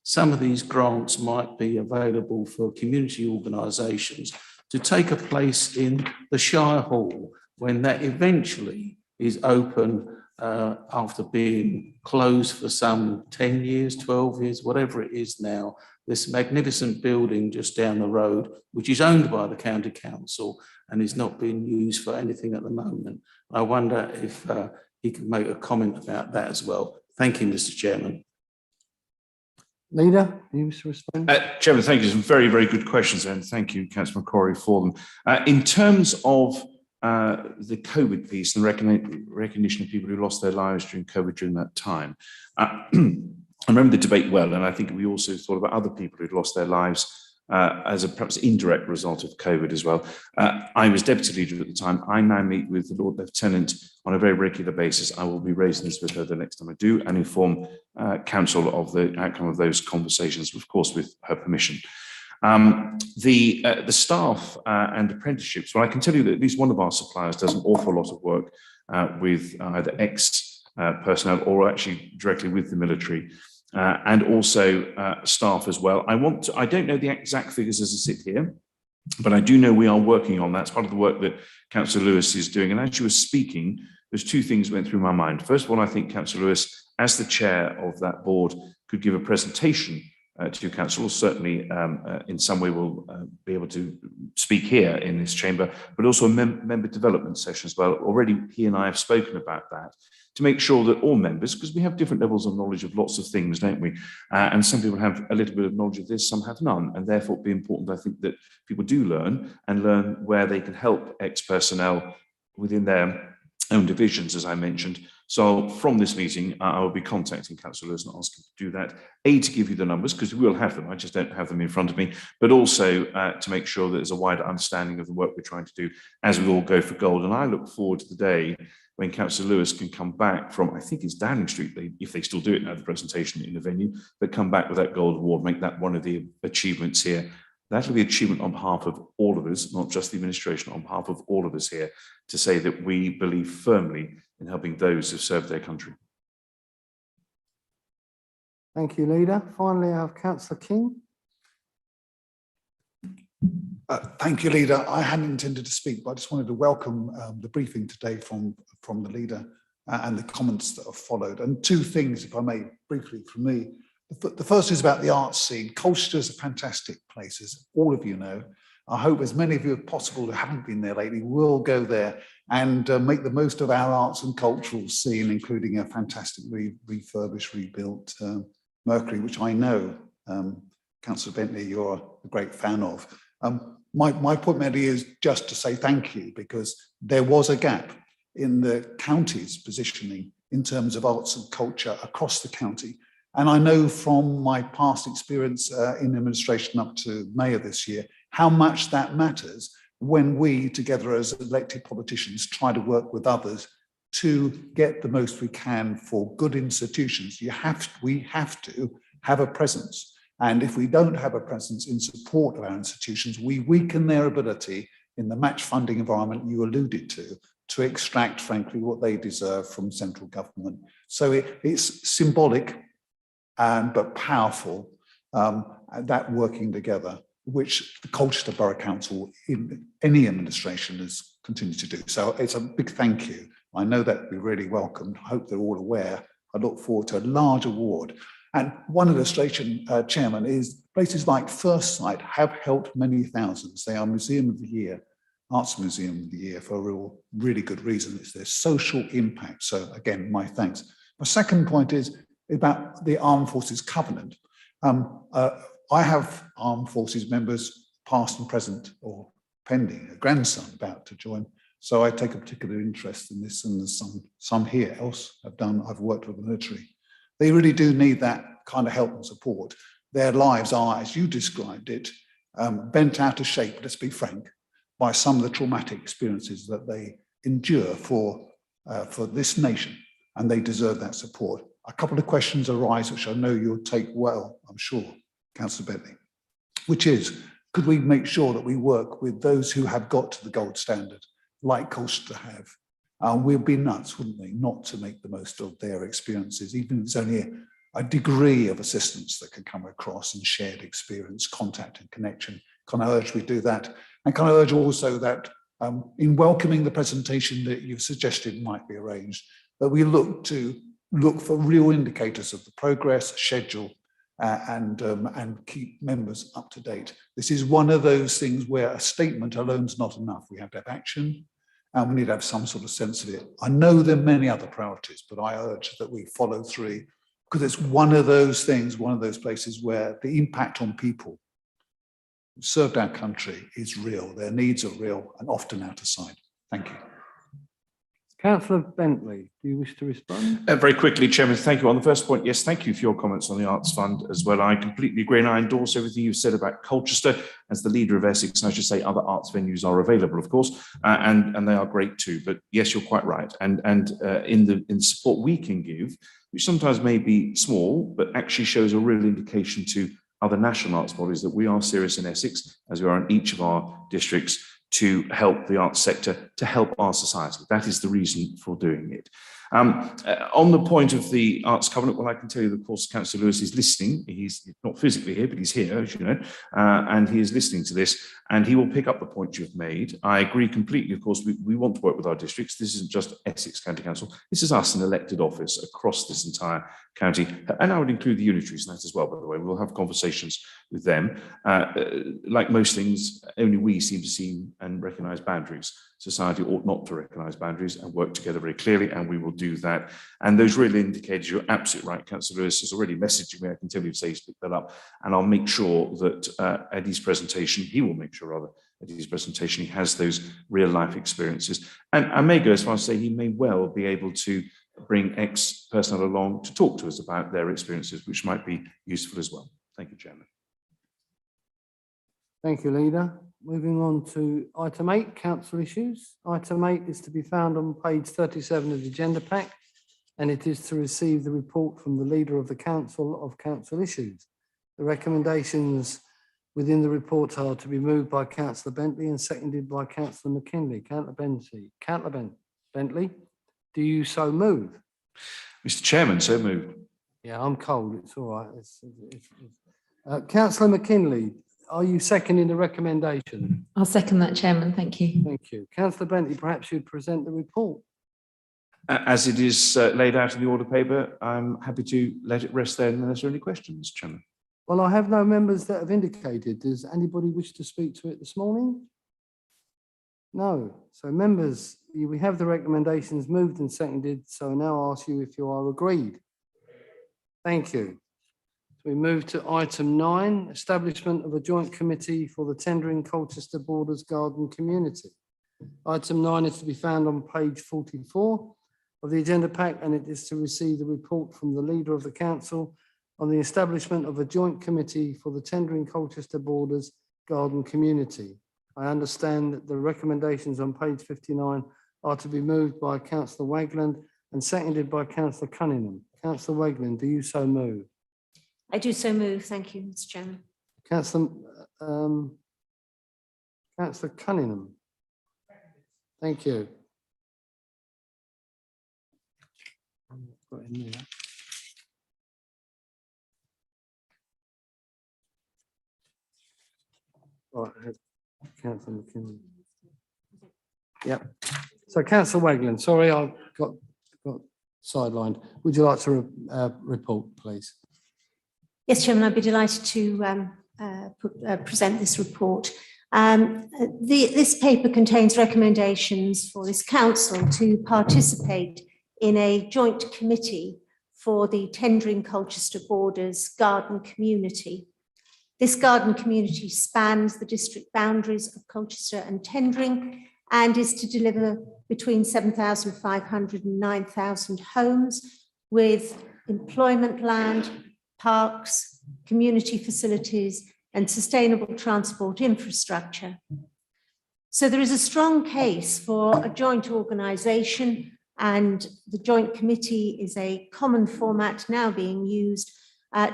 some of these grants might be available for community organisations to take a place in the Shire Hall when that eventually is open after being closed for some 10 years, 12 years, whatever it is now. This magnificent building just down the road, which is owned by the county council and is not being used for anything at the moment. I wonder if he could make a comment about that as well. Thank you, Mr. Chairman.
Leader, you wish to respond?
Chairman, thank you. Some very, very good questions, and thank you, Councillor Mccrory, for them. In terms of the COVID piece and recognition of people who lost their lives during COVID during that time, I remember the debate well, and I think we also thought about other people who'd lost their lives as a perhaps indirect result of COVID as well. I was deputy leader at the time. I now meet with the Lord Lieutenant on a very regular basis. I will be raising this with her the next time I do and inform council of the outcome of those conversations, of course, with her permission. The staff and apprenticeships, well, I can tell you that at least one of our suppliers does an awful lot of work with either ex-personnel or actually directly with the military. And also staff as well. I don't know the exact figures as I sit here, but I do know we are working on that. It's part of the work that Councillor Lewis is doing. And as you were speaking, there's two things went through my mind. First of all, I think Councillor Lewis, as the chair of that board, could give a presentation to council. Certainly in some way will be able to speak here in this chamber, but also a member development session as well. Already he and I have spoken about that, to make sure that all members, because we have different levels of knowledge of lots of things, don't we? And some people have a little bit of knowledge of this, some have none. And therefore it'd be important, I think, that people do learn and learn where they can help ex-personnel within their own divisions, as I mentioned. So from this meeting, I will be contacting Councillor Lewis and asking to do that, A, to give you the numbers, because we will have them, I just don't have them in front of me, but also to make sure that there's a wider understanding of the work we're trying to do as we all go for gold. And I look forward to the day when Councillor Lewis can come back from, I think it's Downing Street, if they still do it now, the presentation in the venue, but come back with that gold award, make that one of the achievements here. That'll be an achievement on behalf of all of us, not just the administration, on behalf of all of us here, to say that we believe firmly in helping those who've served their country.
Thank you, Leader. Finally, I have Councillor King.
Thank you, Leader. I hadn't intended to speak, but I just wanted to welcome the briefing today from the Leader and the comments that have followed. And two things, if I may, briefly from me. The first is about the arts scene. Colchester is a fantastic place, as all of you know. I hope as many of you as possible who haven't been there lately will go there and make the most of our arts and cultural scene, including a fantastic refurbished, rebuilt Mccrory, which I know, Councillor Bentley, you're a great fan of. My point merely is just to say thank you, because there was a gap in the county's positioning in terms of arts and culture across the county. And I know from my past experience in administration up to May of this year, how much that matters when we, together as elected politicians, try to work with others to get the most we can for good institutions. We have to have a presence. And if we don't have a presence in support of our institutions, we weaken their ability in the match funding environment you alluded to extract, frankly, what they deserve from central government. So it's symbolic, but powerful, that working together, which the Colchester Borough Council in any administration has continued to do. So it's a big thank you. I know that will be really welcomed. I hope they're all aware. I look forward to a large award. And one illustration, Chairman, is places like First Sight have helped many thousands. They are Museum of the Year, Arts Museum of the Year for a really good reason. It's their social impact. So again, my thanks. My second point is about the Armed Forces Covenant. I have Armed Forces members past and present or pending, a grandson about to join. So I take a particular interest in this, and there's some here else I've worked with the military. They really do need that kind of help and support. Their lives are, as you described it, bent out of shape, let's be frank, by some of the traumatic experiences that they endure for this nation, and they deserve that support. A couple of questions arise, which I know you'll take well, I'm sure, Councillor Bentley, which is, could we make sure that we work with those who have got to the gold standard, like Colchester have? We'd be nuts, wouldn't we, not to make the most of their experiences, even if it's only a degree of assistance that can come across and shared experience, contact and connection. Can I urge we do that? And can I urge also that in welcoming the presentation that you've suggested might be arranged, that we look for real indicators of the progress, schedule, and keep members up to date. This is one of those things where a statement alone is not enough. We have to have action, and we need to have some sort of sense of it. I know there are many other priorities, but I urge that we follow through, because it's one of those things, one of those places where the impact on people who served our country is real. Their needs are real and often out of sight. Thank you.
Councillor Bentley, do you wish to respond?
Very quickly, Chairman, thank you. On the first point, yes, thank you for your comments on the Arts Fund as well. I completely agree, and I endorse everything you've said about Colchester. As the leader of Essex, I should say other arts venues are available, of course, and they are great too. But yes, you're quite right. And in the support we can give, which sometimes may be small, but actually shows a real indication to other national arts bodies that we are serious in Essex, as we are in each of our districts, to help the arts sector, to help our society. That is the reason for doing it. On the point of the Arts Covenant, well, I can tell you that, of course, Councillor Lewis is listening. He's not physically here, but he's here, as you know, and he is listening to this, and he will pick up the point you've made. I agree completely. Of course, we want to work with our districts. This isn't just Essex County Council. This is us in elected office across this entire county, and I would include the unitaries in that as well, by the way. We'll have conversations with them. Like most things, only we seem to see and recognise boundaries. Society ought not to recognise boundaries and work together very clearly, and we will do that. And those real indicators, you're absolutely right. Councillor Lewis has already messaged me. I can tell you to say he's picked that up, and I'll make sure that at his presentation, he will make sure rather at his presentation, he has those real life experiences. And I may go as far as to say he may well be able to bring ex-personnel along to talk to us about their experiences, which might be useful as well. Thank you, Chairman.
Thank you, Leader. Moving on to item 8, council issues. Item 8 is to be found on page 37 of the agenda pack, and it is to receive the report from the Leader of the Council of Council Issues. The recommendations within the report are to be moved by Councillor Bentley and seconded by Councillor McKinley. Councillor Bentley, do you so move?
Mr. Chairman, so moved.
Yeah, I'm cold. It's all right. Councillor McKinley, are you seconding the recommendation?
I'll second that, Chairman. Thank you.
Thank you. Councillor Bentley, perhaps you'd present the report.
As it is laid out in the order paper, I'm happy to let it rest there unless there are any questions, Chairman.
Well, I have no members that have indicated. Does anybody wish to speak to it this morning? No. So members, we have the recommendations moved and seconded. So now I ask you if you are agreed. Thank you. So we move to item 9, establishment of a joint committee for the tendering Colchester Borders Garden community. Item 9 is to be found on page 44 of the agenda pack, and it is to receive the report from the Leader of the Council on the establishment of a joint committee for the tendering Colchester Borders Garden community. I understand that the recommendations on page 59 are to be moved by Councillor Wagland and seconded by Councillor Cunningham. Councillor Wagland, do you so move?
I do so move. Thank you, Mr. Chairman.
Councillor Cunningham. Thank you. Got in there. Right, Councillor McKinley. Yep. So Councillor Wagland, sorry, I got sidelined. Would you like to report, please?
Yes, Chairman, I'd be delighted to present this report. This paper contains recommendations for this council to participate in a joint committee for the tendering Colchester Borders Garden community. This garden community spans the district boundaries of Colchester and Tendring and is to deliver between 7,500 and 9,000 homes with employment land, parks, community facilities, and sustainable transport infrastructure. So there is a strong case for a joint organisation, and the joint committee is a common format now being used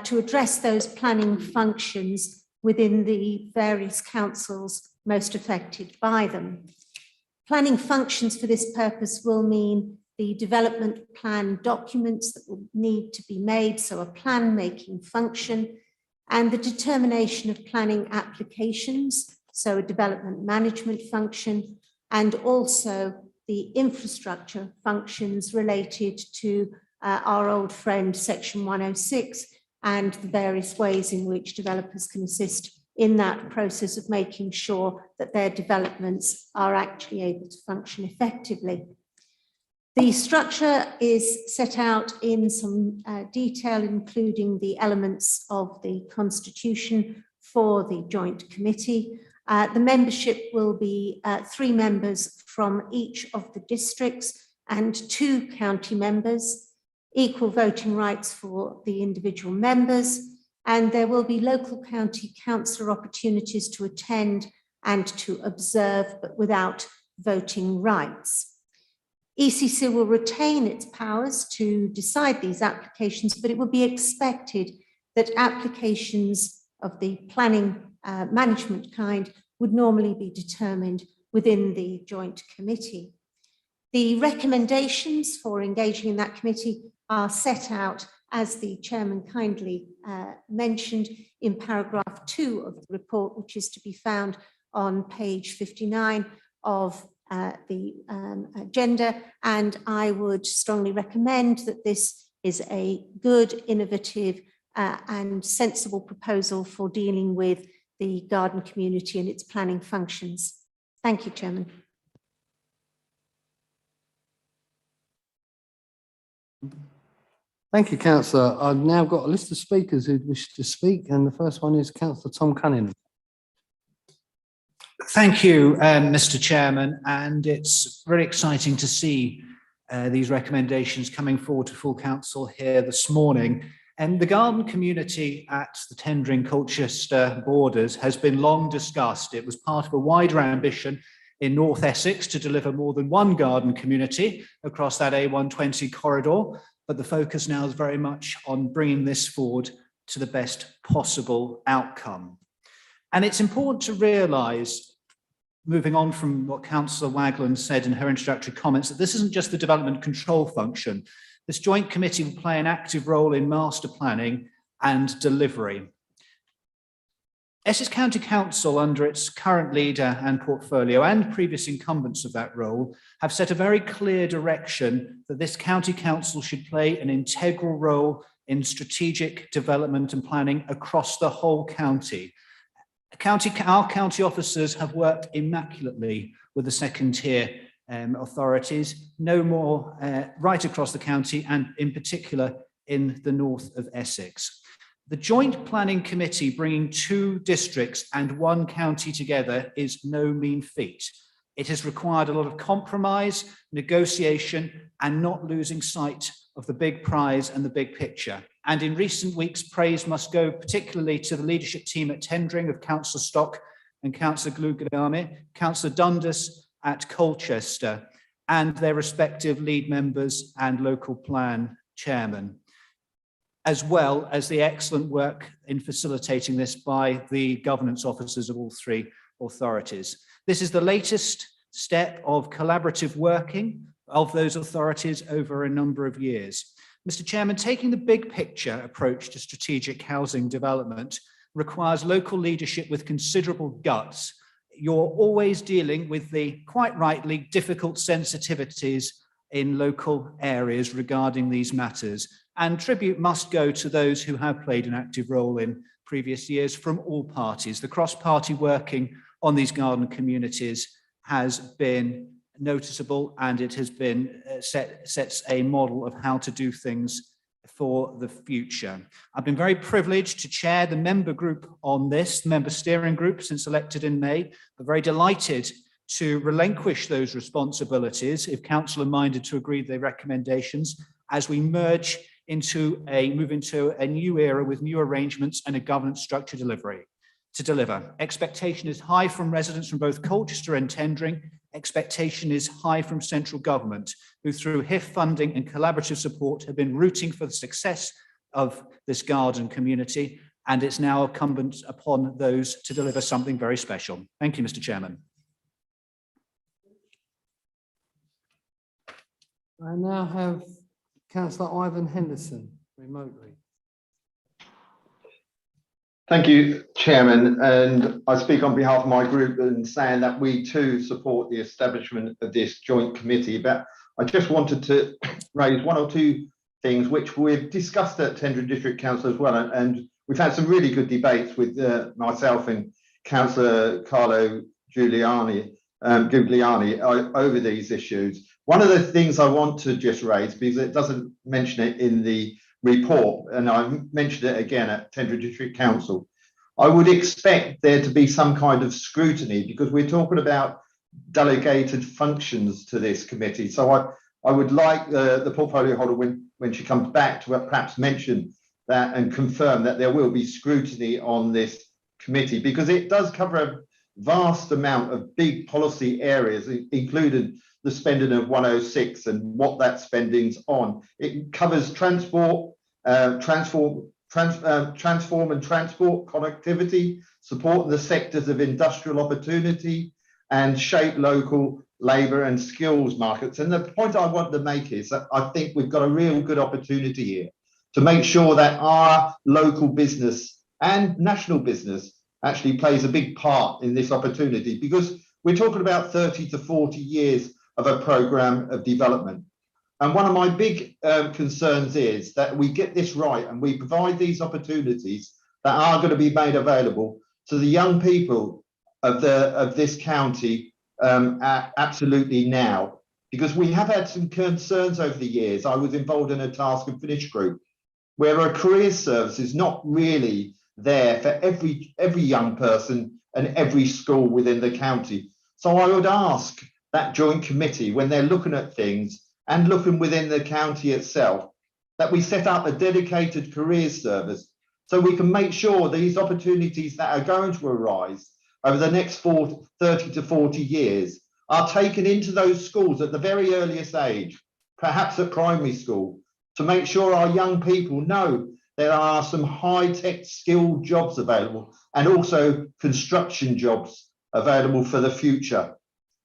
to address those planning functions within the various councils most affected by them. Planning functions for this purpose will mean the development plan documents that will need to be made, so a plan making function, and the determination of planning applications, so a development management function, and also the infrastructure functions related to our old friend Section 106 and the various ways in which developers can assist in that process of making sure that their developments are actually able to function effectively. The structure is set out in some detail, including the elements of the constitution for the joint committee. The membership will be 3 members from each of the districts and 2 county members, equal voting rights for the individual members, and there will be local county councillor opportunities to attend and to observe, but without voting rights. ECC will retain its powers to decide these applications, but it will be expected that applications of the planning management kind would normally be determined within the joint committee. The recommendations for engaging in that committee are set out, as the chairman kindly mentioned, in paragraph 2 of the report, which is to be found on page 59 of the agenda, and I would strongly recommend that this is a good, innovative and sensible proposal for dealing with the garden community and its planning functions. Thank you, Chairman.
Thank you, Councillor. I've now got a list of speakers who wish to speak, and the first one is Councillor Tom Cunningham.
Thank you, Mr. Chairman, and it's very exciting to see these recommendations coming forward to full council here this morning. And the garden community at the Tendring-Colchester borders has been long discussed. It was part of a wider ambition in North Essex to deliver more than one garden community across that A120 corridor, but the focus now is very much on bringing this forward to the best possible outcome. And it's important to realise, moving on from what Councillor Wagland said in her introductory comments, that this isn't just the development control function. This joint committee will play an active role in master planning and delivery. Essex County Council, under its current leader and portfolio and previous incumbents of that role, have set a very clear direction that this county council should play an integral role in strategic development and planning across the whole county. Our county officers have worked immaculately with the second tier authorities, no more right across the county and in particular in the north of Essex. The joint planning committee bringing 2 districts and 1 county together is no mean feat. It has required a lot of compromise, negotiation, and not losing sight of the big prize and the big picture. And in recent weeks, praise must go particularly to the leadership team at Tendring of Councillor Stock and Councillor Glugadami, Councillor Dundas at Colchester, and their respective lead members and local plan chairman, as well as the excellent work in facilitating this by the governance officers of all 3 authorities. This is the latest step of collaborative working of those authorities over a number of years. Mr. Chairman, taking the big picture approach to strategic housing development requires local leadership with considerable guts. You're always dealing with the, quite rightly, difficult sensitivities in local areas regarding these matters. And tribute must go to those who have played an active role in previous years from all parties. The cross-party working on these garden communities has been noticeable, and it has been sets a model of how to do things for the future. I've been very privileged to chair the member group on this, the member steering group, since elected in May. I'm very delighted to relinquish those responsibilities if council are minded to agree with their recommendations as we move into a new era with new arrangements and a governance structure to deliver. Expectation is high from residents from both Colchester and Tendring. Expectation is high from central government, who through HIF funding and collaborative support have been rooting for the success of this garden community, and it's now incumbent upon those to deliver something very special. Thank you, Mr. Chairman.
I now have Councillor Ivan Henderson remotely.
Thank you, Chairman, and I speak on behalf of my group in saying that we too support the establishment of this joint committee, but I just wanted to raise one or two things which we've discussed at Tendring District Council as well, and we've had some really good debates with myself and Councillor Carlo Giuliani over these issues. One of the things I want to just raise, because it doesn't mention it in the report, and I mentioned it again at Tendring District Council, I would expect there to be some kind of scrutiny because we're talking about delegated functions to this committee. So I would like the portfolio holder, when she comes back, to perhaps mention that and confirm that there will be scrutiny on this committee, because it does cover a vast amount of big policy areas, including the spending of 106 and what that spending's on. It covers transform and transport connectivity, supporting the sectors of industrial opportunity, and shape local labour and skills markets. And the point I want to make is that I think we've got a real good opportunity here to make sure that our local business and national business actually plays a big part in this opportunity, because we're talking about 30 to 40 years of a programme of development. And one of my big concerns is that we get this right and we provide these opportunities that are going to be made available to the young people of this county absolutely now, because we have had some concerns over the years. I was involved in a task and finish group where a careers service is not really there for every young person and every school within the county. So I would ask that joint committee, when they're looking at things and looking within the county itself, that we set up a dedicated careers service so we can make sure these opportunities that are going to arise over the next 30 to 40 years are taken into those schools at the very earliest age, perhaps at primary school, to make sure our young people know there are some high-tech skilled jobs available and also construction jobs available for the future.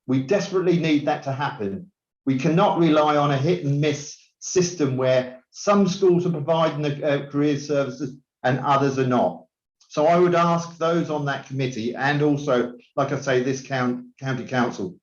We desperately need that to happen. We cannot rely on a hit and miss system where some schools are providing the career services and others are not. So I would ask those on that committee, and also, like I say, this county council,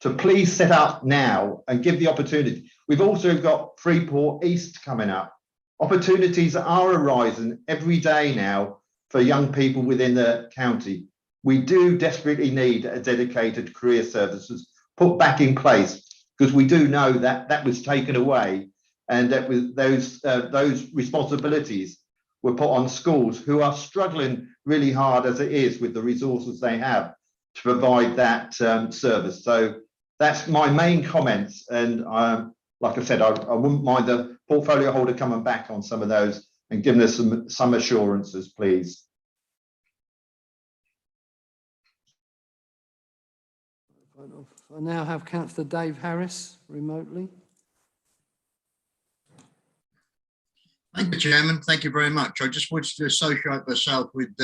to please set up now and give the opportunity. We've also got Freeport East coming up. Opportunities are arising every day now for young people within the county. We do desperately need a dedicated career services put back in place, because we do know that that was taken away, and that with those responsibilities were put on schools who are struggling really hard as it is with the resources they have to provide that service. So that's my main comments, and like I said, I wouldn't mind the portfolio holder coming back on some of those and giving us some assurances, please.
I now have Councillor Dave Harris remotely.
Thank you, Chairman. Thank you very much. I just wanted to associate myself with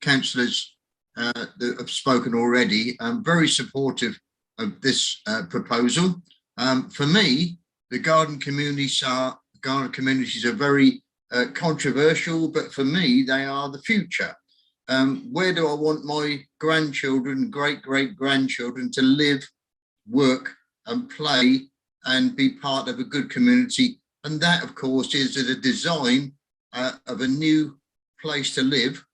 councillors that have spoken already. I'm very supportive of this proposal. For me, the garden communities are very controversial, but for me, they are the future. Where do I want my grandchildren, great-great-grandchildren to live, work and play and be part of a good community? And that, of course, is the design of a new place to live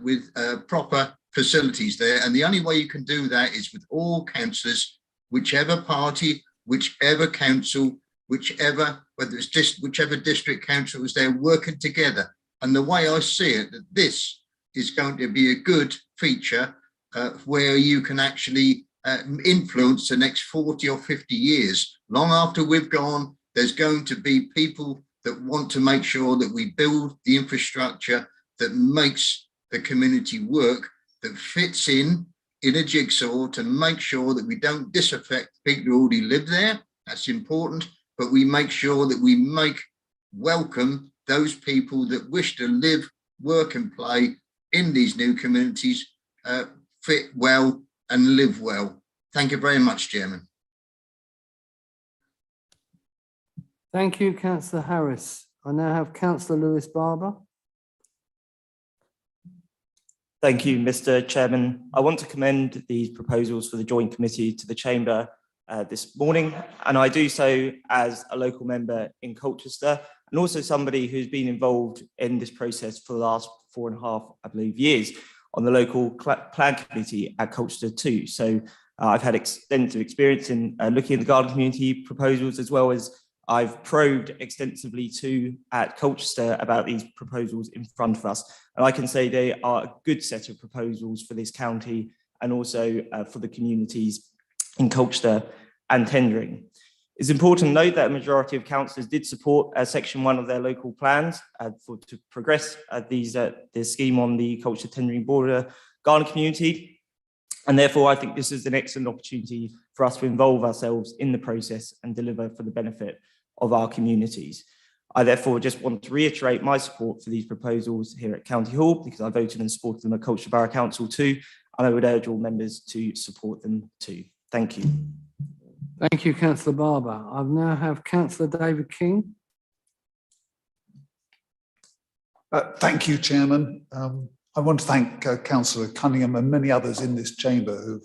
with proper facilities there. And the only way you can do that is with all councillors, whichever party, whichever council, whichever whether it's whichever district council was there, working together. And the way I see it, that this is going to be a good feature where you can actually influence the next 40 or 50 years. Long after we've gone, there's going to be people that want to make sure that we build the infrastructure that makes the community work, that fits in a jigsaw to make sure that we don't disaffect people who already live there. That's important, but we make sure that we welcome those people that wish to live, work and play in these new communities, fit well and live well. Thank you very much, Chairman.
Thank you, Councillor Harris. I now have Councillor Lewis Barber.
Thank you, Mr. Chairman. I want to commend these proposals for the Joint Committee to the Chamber this morning, and I do so as a local member in Colchester and also somebody who's been involved in this process for the last 4.5, I believe, years on the local plan committee at Colchester too. So I've had extensive experience in looking at the garden community proposals, as well as I've probed extensively too at Colchester about these proposals in front of us. And I can say they are a good set of proposals for this county and also for the communities in Colchester and tendering. It's important to note that a majority of councillors did support section 1 of their local plans to progress this scheme on the Colchester tendering border garden community. And therefore, I think this is an excellent opportunity for us to involve ourselves in the process and deliver for the benefit of our communities. I therefore just want to reiterate my support for these proposals here at County Hall, because I voted and supported them at Colchester Borough Council too, and I would urge all members to support them too. Thank you.
Thank you, Councillor Barber. I now have Councillor David King.
Thank you, Chairman. I want to thank Councillor Cunningham and many others in this chamber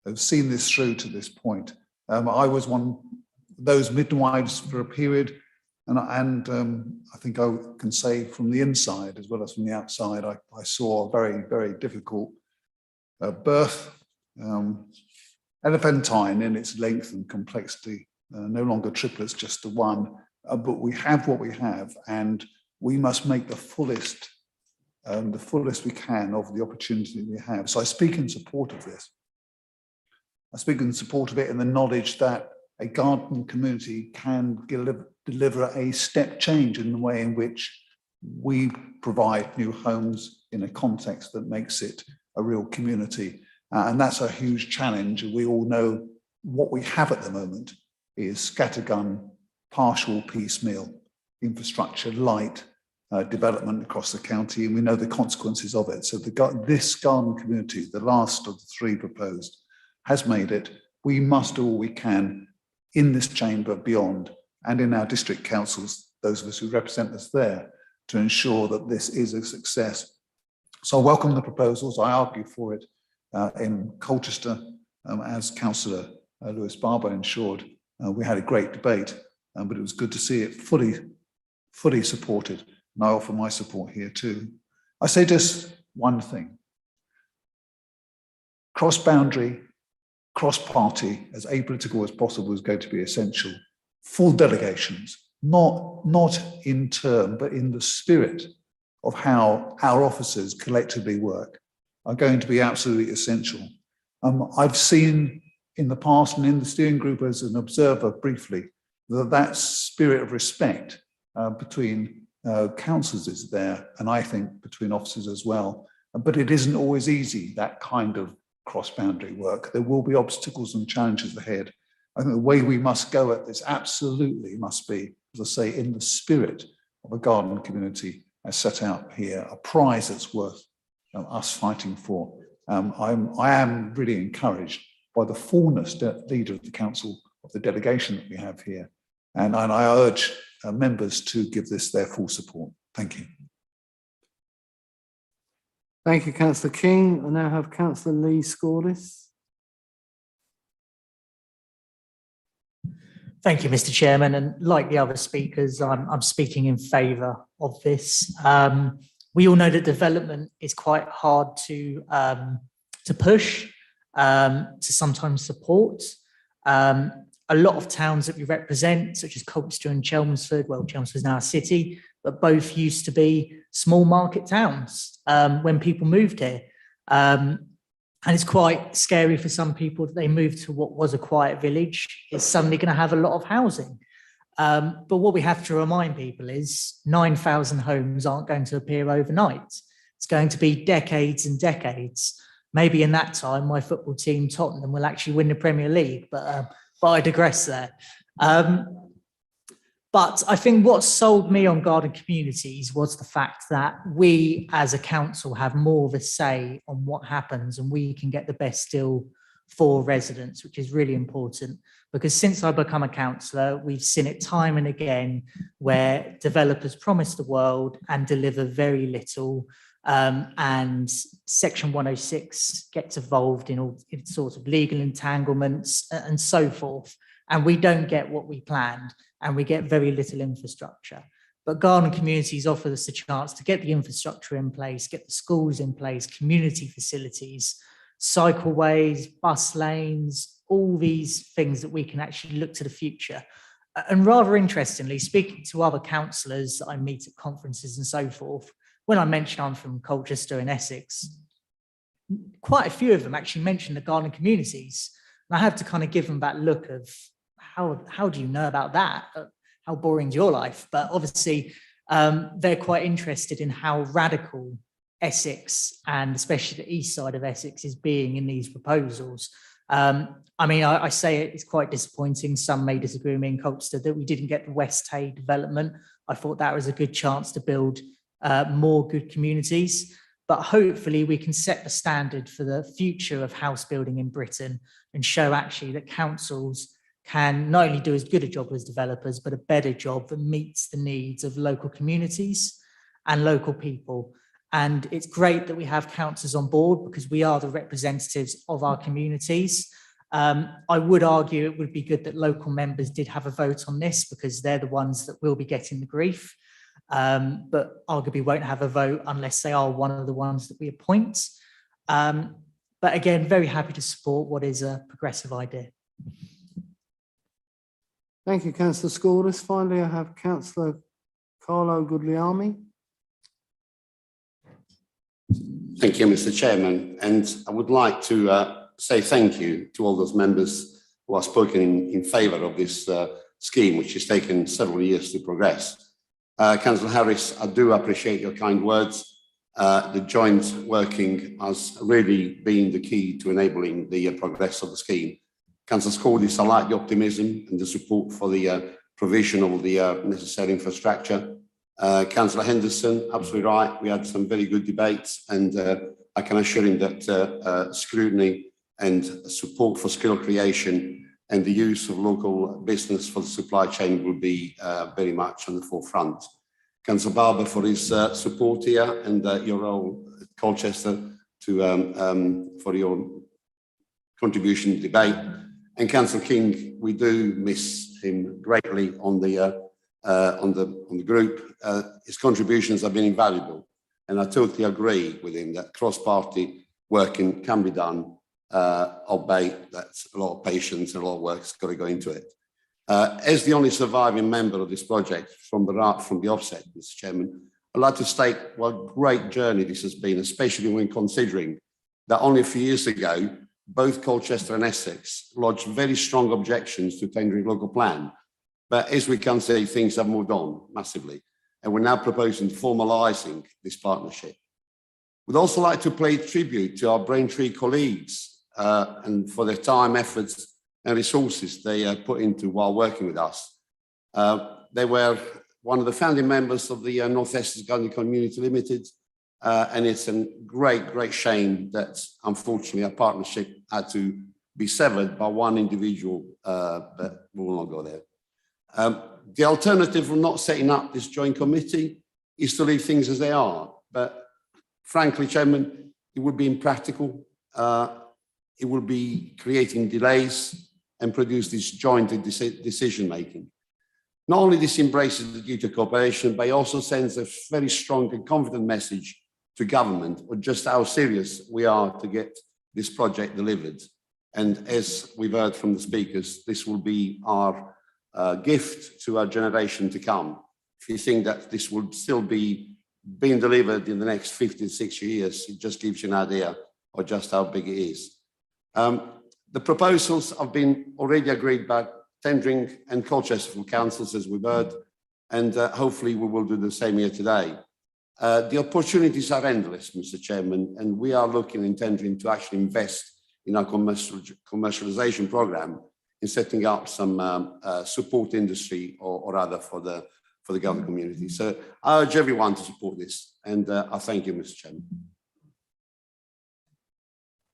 who've seen this through to this point. I was one of those midwives for a period, and I think I can say from the inside as well as from the outside, I saw a very, very difficult birth, elephantine in its length and complexity, no longer triplets, just the one, but we have what we have, and we must make the fullest we can of the opportunity we have. So I speak in support of this. I speak in support of it in the knowledge that a garden community can deliver a step change in the way in which we provide new homes in a context that makes it a real community. And that's a huge challenge. We all know what we have at the moment is scattergun, partial, piecemeal, infrastructure light development across the county, and we know the consequences of it. So this garden community, the last of the 3 proposed, has made it. We must do all we can in this chamber, beyond, and in our district councils, those of us who represent us there, to ensure that this is a success. So I welcome the proposals. I argue for it in Colchester, as Councillor Lewis Barber ensured. We had a great debate, but it was good to see it fully supported, and I offer my support here too. I say just one thing. Cross-boundary, cross-party, as apolitical as possible is going to be essential. Full delegations, not in term, but in the spirit of how our officers collectively work, are going to be absolutely essential. I've seen in the past and in the steering group as an observer briefly, that spirit of respect between councillors is there, and I think between officers as well. But it isn't always easy, that kind of cross-boundary work. There will be obstacles and challenges ahead. I think the way we must go at this absolutely must be, as I say, in the spirit of a garden community as set out here, a prize that's worth us fighting for. I am really encouraged by the fullness leader of the council, of the delegation that we have here. And I urge members to give this their full support. Thank you.
Thank you, Councillor King. I now have Councillor Lee Scordis.
Thank you, Mr. Chairman. And like the other speakers, I'm speaking in favour of this. We all know that development is quite hard to push, to sometimes support. a lot of towns that we represent, such as Colchester and Chelmsford, well, Chelmsford is now a city, but both used to be small market towns when people moved here. And it's quite scary for some people that they moved to what was a quiet village is suddenly going to have a lot of housing. But what we have to remind people is 9,000 homes aren't going to appear overnight. It's going to be decades and decades. Maybe in that time, my football team, Tottenham, will actually win the Premier League, but I digress there. But I think what sold me on garden communities was the fact that we as a council have more of a say on what happens and we can get the best deal for residents, which is really important. Because since I've become a councillor, we've seen it time and again where developers promise the world and deliver very little. And Section 106 gets involved in all sorts of legal entanglements and so forth. And we don't get what we planned and we get very little infrastructure. But garden communities offer us a chance to get the infrastructure in place, get the schools in place, community facilities, cycleways, bus lanes, all these things that we can actually look to the future. And rather interestingly, speaking to other councillors that I meet at conferences and so forth, when I mention I'm from Colchester in Essex, quite a few of them actually mention the garden communities. And I have to kind of give them that look of how do you know about that? How boring is your life? But obviously, they're quite interested in how radical Essex and especially the east side of Essex is being in these proposals. I mean, I say it's quite disappointing. Some may disagree with me in Colchester that we didn't get the West Hay development. I thought that was a good chance to build more good communities. But hopefully we can set the standard for the future of house building in Britain and show actually that councils can not only do as good a job as developers, but a better job that meets the needs of local communities and local people. And it's great that we have councillors on board because we are the representatives of our communities. I would argue it would be good that local members did have a vote on this because they're the ones that will be getting the grief, but arguably won't have a vote unless they are one of the ones that we appoint. But again, very happy to support what is a progressive idea.
Thank you, Councillor Scordus. Finally, I have Councillor Carlo Guglielmi.
Thank you, Mr. Chairman. And I would like to say thank you to all those members who have spoken in favour of this scheme, which has taken several years to progress. Councillor Harris, I do appreciate your kind words. The joint working has really been the key to enabling the progress of the scheme. Councillor Scordus, I like the optimism and the support for the provision of the necessary infrastructure. Councillor Henderson, absolutely right. We had some very good debates, and I can assure him that scrutiny and support for skill creation and the use of local business for the supply chain will be very much on the forefront. Councillor Barber for his support here and your role at Colchester for your contribution to the debate. And Councillor King, we do miss him greatly on the group. His contributions have been invaluable, and I totally agree with him that cross-party working can be done, albeit that's a lot of patience and a lot of work's got to go into it. As the only surviving member of this project from the offset, Mr. Chairman, I'd like to state what a great journey this has been, especially when considering that only a few years ago, both Colchester and Essex lodged very strong objections to tendering local plan. But as we can see, things have moved on massively, and we're now proposing formalising this partnership. We'd also like to pay tribute to our Braintree colleagues and for their time, efforts and resources they put into while working with us. They were one of the founding members of the North Essex Gardening Community Limited, and it's a great shame that unfortunately our partnership had to be severed by one individual, but we will not go there. The alternative of not setting up this joint committee is to leave things as they are. But frankly, Chairman, it would be impractical. It would be creating delays and produce this joint decision-making. Not only this embraces the duty of cooperation, but it also sends a very strong and confident message to government of just how serious we are to get this project delivered. And as we've heard from the speakers, this will be our gift to our generation to come. If you think that this will still be being delivered in the next 50, 60 years, it just gives you an idea of just how big it is. The proposals have been already agreed by Tendring and Colchester councils, as we've heard, and hopefully we will do the same here today. The opportunities are endless, Mr. Chairman, and we are looking and intending to actually invest in our commercialization program in setting up some support industry or other for the government community. So I urge everyone to support this, and I thank you, Mr. Chairman.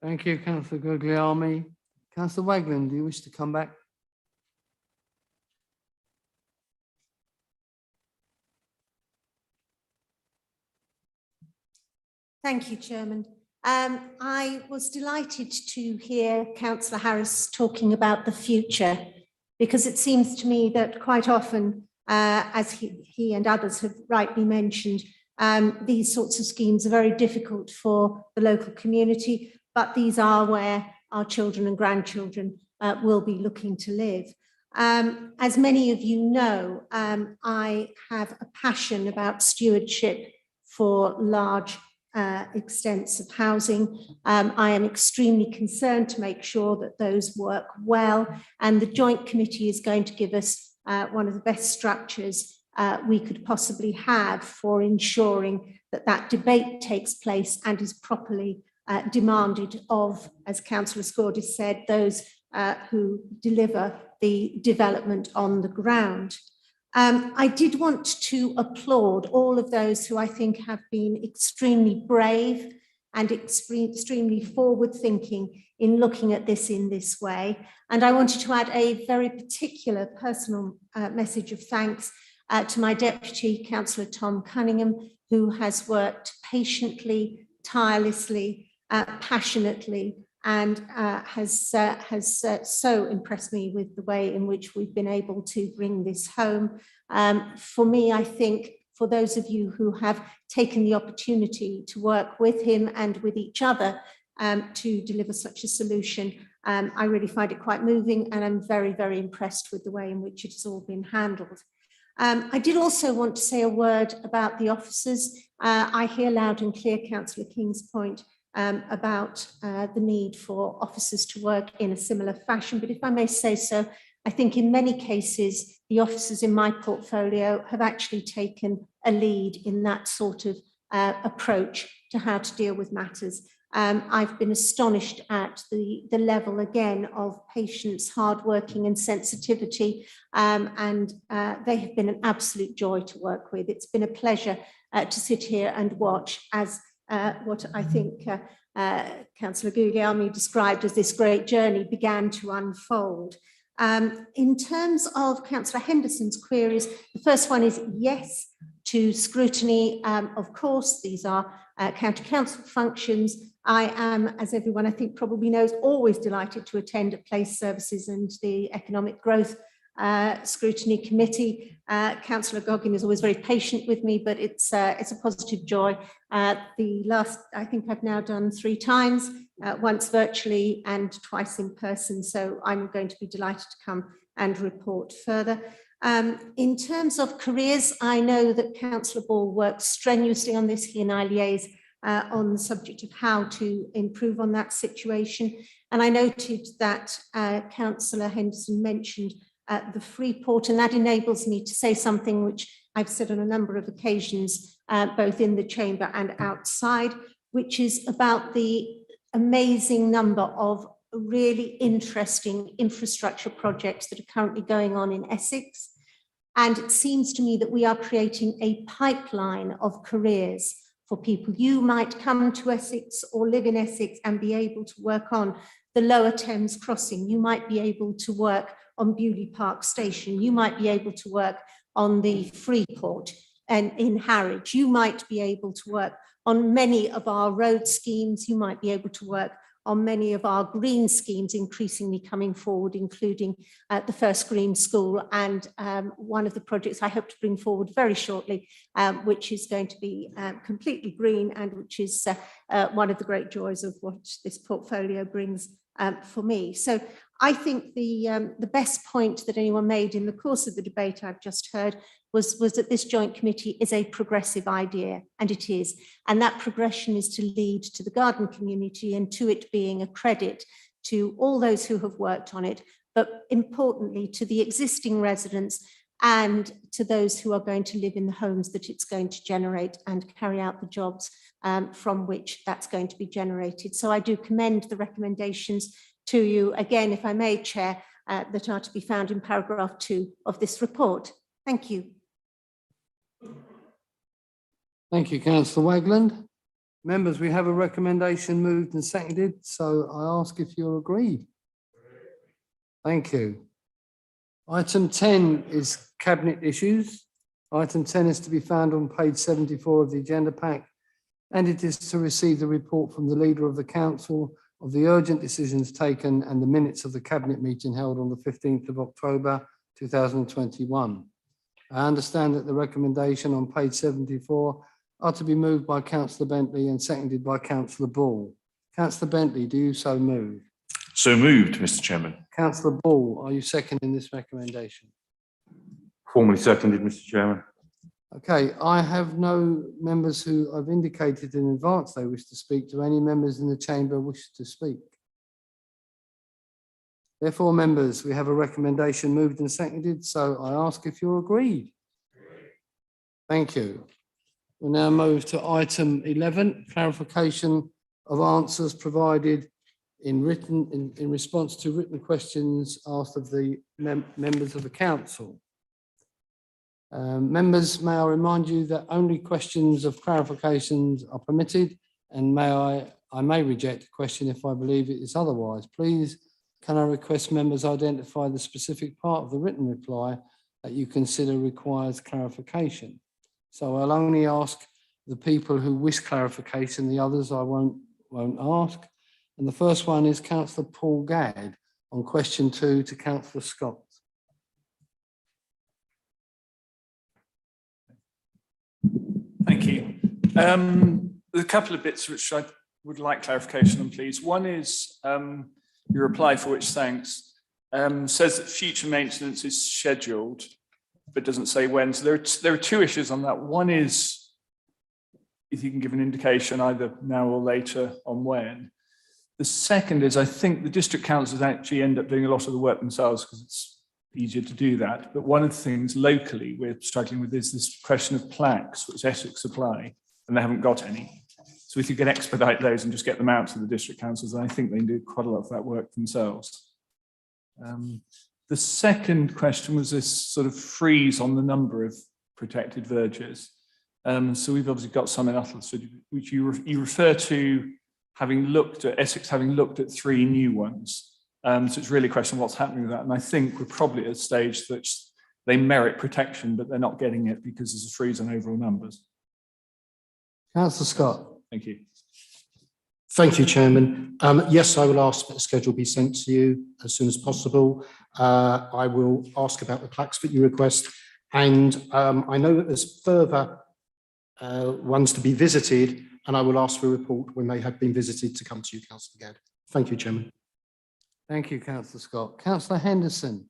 Thank you, Councillor Guglielmi. Councillor Wagland, do you wish to come back?
Thank you, Chairman. I was delighted to hear Councillor Harris talking about the future, because it seems to me that quite often, as he and others have rightly mentioned, these sorts of schemes are very difficult for the local community, but these are where our children and grandchildren will be looking to live. As many of you know, I have a passion about stewardship for large extents of housing. I am extremely concerned to make sure that those work well, and the Joint Committee is going to give us one of the best structures we could possibly have for ensuring that that debate takes place and is properly demanded of, as Councillor Scordis said, those who deliver the development on the ground. I did want to applaud all of those who I think have been extremely brave and extremely forward-thinking in looking at this in this way. And I wanted to add a very particular personal message of thanks to my Deputy, Councillor Tom Cunningham, who has worked patiently, tirelessly, passionately, and has so impressed me with the way in which we've been able to bring this home. For me, I think for those of you who have taken the opportunity to work with him and with each other to deliver such a solution, I really find it quite moving, and I'm very, very impressed with the way in which it's all been handled. I did also want to say a word about the officers. I hear loud and clear Councillor King's point about the need for officers to work in a similar fashion. But if I may say so, I think in many cases, the officers in my portfolio have actually taken a lead in that sort of approach to how to deal with matters. I've been astonished at the level, again, of patience, hardworking and sensitivity, and they have been an absolute joy to work with. It's been a pleasure to sit here and watch as what I think Councillor Guglielmi described as this great journey began to unfold. In terms of Councillor Henderson's queries, the first one is yes to scrutiny. Of course, these are county council functions. I am, as everyone I think probably knows, always delighted to attend at Place Services and the Economic Growth Scrutiny Committee. Councillor Goggin is always very patient with me, but it's a positive joy. The last, I think I've now done 3 times, once virtually and twice in person. So I'm going to be delighted to come and report further. In terms of careers, I know that Councillor Ball works strenuously on this. He and I liaise on the subject of how to improve on that situation. And I noted that Councillor Henderson mentioned the Freeport, and that enables me to say something which I've said on a number of occasions, both in the chamber and outside, which is about the amazing number of really interesting infrastructure projects that are currently going on in Essex. And it seems to me that we are creating a pipeline of careers for people. You might come to Essex or live in Essex and be able to work on the Lower Thames Crossing. You might be able to work on Bewley Park Station. You might be able to work on the Freeport and in Harwich. You might be able to work on many of our road schemes. You might be able to work on many of our green schemes increasingly coming forward, including the first green school and one of the projects I hope to bring forward very shortly, which is going to be completely green and which is one of the great joys of what this portfolio brings for me. So I think the best point that anyone made in the course of the debate I've just heard was that this joint committee is a progressive idea, and it is. And that progression is to lead to the garden community and to it being a credit to all those who have worked on it, but importantly to the existing residents and to those who are going to live in the homes that it's going to generate and carry out the jobs from which that's going to be generated. So I do commend the recommendations to you, again, if I may, Chair, that are to be found in paragraph 2 of this report. Thank you.
Thank you, Councillor Wagland. Members, we have a recommendation moved and seconded, so I ask if you're agreed. Thank you. Item 10 is Cabinet issues. Item 10 is to be found on page 74 of the agenda pack, and it is to receive the report from the Leader of the Council of the urgent decisions taken and the minutes of the Cabinet meeting held on the 15th of October 2021. I understand that the recommendation on page 74 are to be moved by Councillor Bentley and seconded by Councillor Ball. Councillor Bentley, do you so move?
So moved, Mr. Chairman.
Councillor Ball, are you seconding this recommendation?
Formally seconded, Mr. Chairman.
Okay, I have no members who have indicated in advance they wish to speak. Do any members in the chamber wish to speak? Therefore, members, we have a recommendation moved and seconded, so I ask if you're agreed. Thank you. We'll now move to item 11, clarification of answers provided in response to written questions asked of the members of the council. Members, may I remind you that only questions of clarifications are permitted, and I may reject a question if I believe it is otherwise. Please, can I request members identify the specific part of the written reply that you consider requires clarification? So I'll only ask the people who wish clarification, the others I won't ask. And the first one is Councillor Paul Gadd on question 2 to Councillor Scott.
Thank you. There's a couple of bits which I would like clarification on, please. One is your reply, for which thanks, says that future maintenance is scheduled, but doesn't say when. So there are two issues on that. One is if you can give an indication either now or later on when. The second is I think the district councils actually end up doing a lot of the work themselves because it's easier to do that. But one of the things locally we're struggling with is this question of plaques, which Essex supply, and they haven't got any. So if you can expedite those and just get them out to the district councils, I think they can do quite a lot of that work themselves. The second question was this sort of freeze on the number of protected verges. So we've obviously got some in Uttlesford, which you refer to having looked at, Essex having looked at 3 new ones. So it's really a question of what's happening with that. And I think we're probably at a stage that they merit protection, but they're not getting it because there's a freeze on overall numbers.
Councillor Scott.
Thank you.
Thank you, Chairman. Yes, I will ask that a schedule be sent to you as soon as possible. I will ask about the plaques that you request. And I know that there's further ones to be visited, and I will ask for a report when they have been visited to come to you, Councillor Gadd. Thank you, Chairman.
Thank you, Councillor Scott. Councillor Henderson.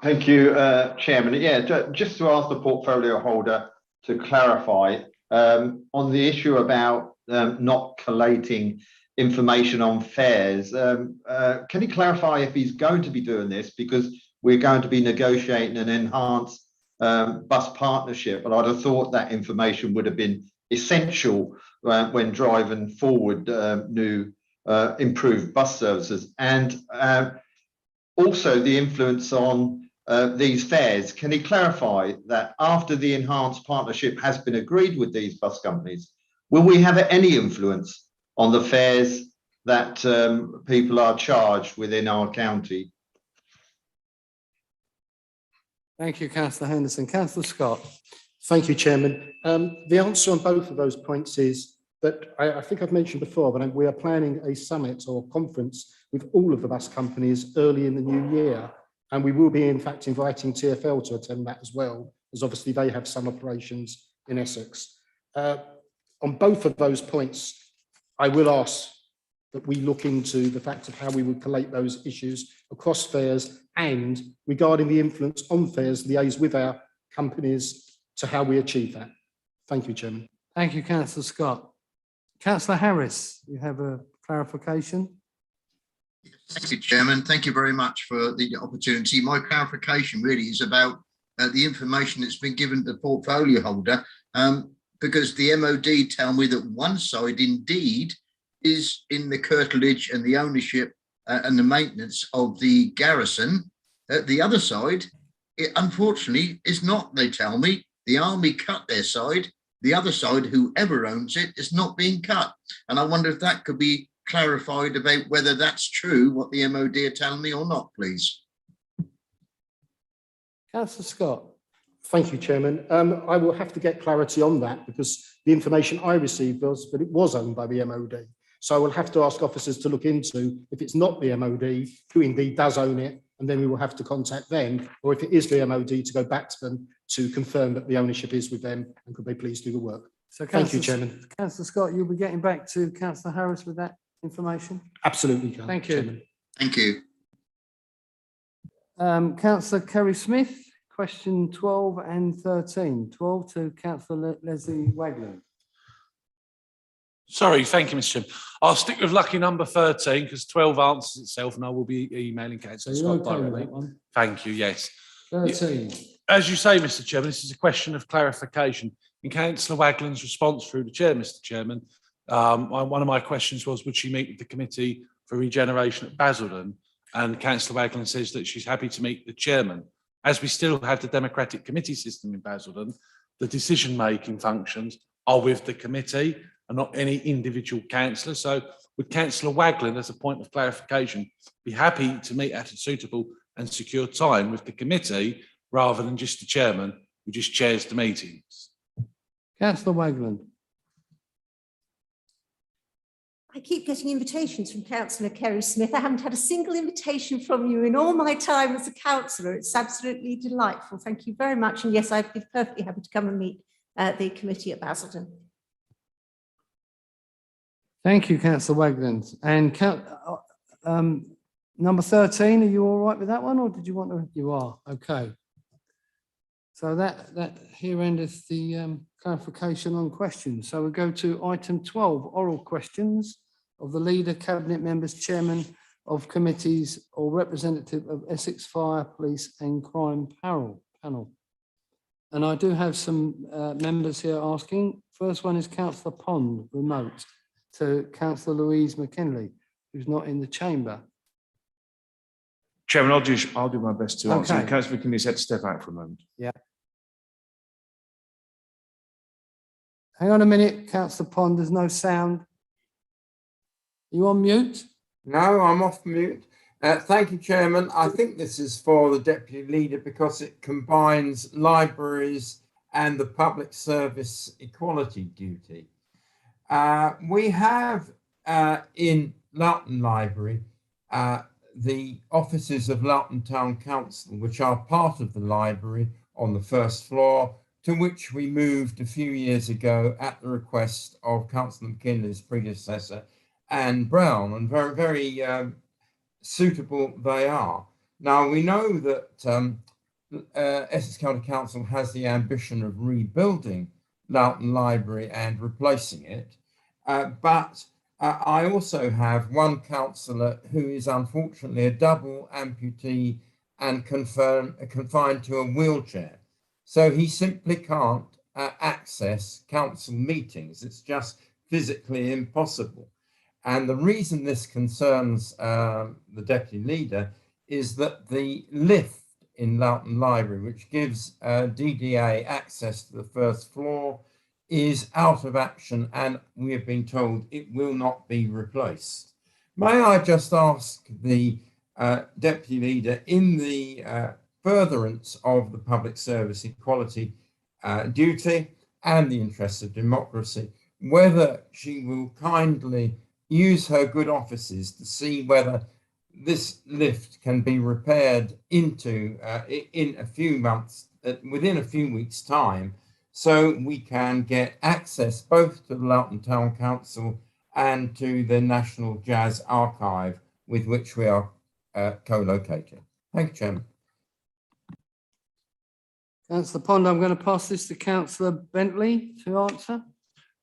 Thank you, Chairman. Yeah, just to ask the portfolio holder to clarify on the issue about not collating information on fares. Can he clarify if he's going to be doing this? Because we're going to be negotiating an enhanced bus partnership, but I'd have thought that information would have been essential when driving forward new improved bus services. And also the influence on these fares. Can he clarify that after the enhanced partnership has been agreed with these bus companies, will we have any influence on the fares that people are charged within our county?
Thank you, Councillor Henderson. Councillor Scott.
Thank you, Chairman. The answer on both of those points is that I think I've mentioned before, but we are planning a summit or conference with all of the bus companies early in the new year. And we will be, in fact, inviting TfL to attend that as well, as obviously they have some operations in Essex. On both of those points, I will ask that we look into the fact of how we would collate those issues across fares, and regarding the influence on fares, liaise with our companies to how we achieve that. Thank you, Chairman.
Thank you, Councillor Scott. Councillor Harris, you have a clarification?
Thank you, Chairman. Thank you very much for the opportunity. My clarification really is about the information that's been given to the portfolio holder, because the MOD tell me that one side indeed is in the curtilage and the ownership and the maintenance of the garrison. The other side, it unfortunately is not, they tell me. The army cut their side. The other side, whoever owns it, is not being cut. And I wonder if that could be clarified about whether that's true, what the MOD are telling me or not, please.
Councillor Scott.
Thank you, Chairman. I will have to get clarity on that, because the information I received was that it was owned by the MOD. So I will have to ask officers to look into if it's not the MOD, who indeed does own it, and then we will have to contact them, or if it is the MOD, to go back to them to confirm that the ownership is with them, and could they please do the work.
So
thank you, Chairman.
Councillor Scott, you'll be getting back to Councillor Harris with that information?
Absolutely.
Thank you.
Chairman.
Thank you.
Councillor Kerry-Smith, question 12 and 13. 12 to Councillor Leslie Wagland.
Sorry, thank you, Mr. Chairman. I'll stick with lucky number 13 because 12 answers itself, and I will be emailing Councillor Scott directly. Thank you, yes.
13.
As you say, Mr. Chairman, this is a question of clarification. In Councillor Wagland's response through the chair, Mr. Chairman, one of my questions was, would she meet with the Committee for Regeneration at Basildon? And Councillor Wagland says that she's happy to meet the chairman. As we still have the democratic committee system in Basildon, the decision-making functions are with the committee and not any individual councillor. So would Councillor Wagland, as a point of clarification, be happy to meet at a suitable and secure time with the committee rather than just the chairman who just chairs the meetings?
Councillor Wagland.
I keep getting invitations from Councillor Kerry-Smith. I haven't had a single invitation from you in all my time as a councillor. It's absolutely delightful. Thank you very much. And yes, I'd be perfectly happy to come and meet the committee at Basildon.
Thank you, Councillor Wagland. And number 13, are you all right with that one, or did you want to? You are, okay. So that here endeth the clarification on questions. So we go to item 12, oral questions of the leader, cabinet members, chairman of committees, or representative of Essex Fire, Police and Crime panel. And I do have some members here asking. First one is Councillor Pond, remote, to Councillor Louise McKinley, who's not in the chamber.
Chairman, I'll do my best to answer.
Okay.
Councillor McKinley said to step out for a moment.
Yeah. Hang on a minute, Councillor Pond, there's no sound. You on mute?
No, I'm off mute. Thank you, Chairman. I think this is for the Deputy Leader because it combines libraries and the public service equality duty. We have in Loughton Library the offices of Loughton Town Council, which are part of the library on the first floor, to which we moved a few years ago at the request of Councillor McKinley's predecessor, Anne Brown, and very, very suitable they are. Now, we know that Essex County Council has the ambition of rebuilding Loughton Library and replacing it, but I also have one councillor who is unfortunately a double amputee and confined to a wheelchair. So he simply can't access council meetings. It's just physically impossible. And the reason this concerns the Deputy Leader is that the lift in Loughton Library, which gives DDA access to the first floor, is out of action, and we have been told it will not be replaced. May I just ask the Deputy Leader, in the furtherance of the public service equality duty and the interests of democracy, whether she will kindly use her good offices to see whether this lift can be repaired into in a few months, within a few weeks' time, so we can get access both to the Loughton Town Council and to the National Jazz Archive, with which we are co-located. Thank you, Chairman.
Councillor Pond, I'm going to pass this to Councillor Bentley to answer.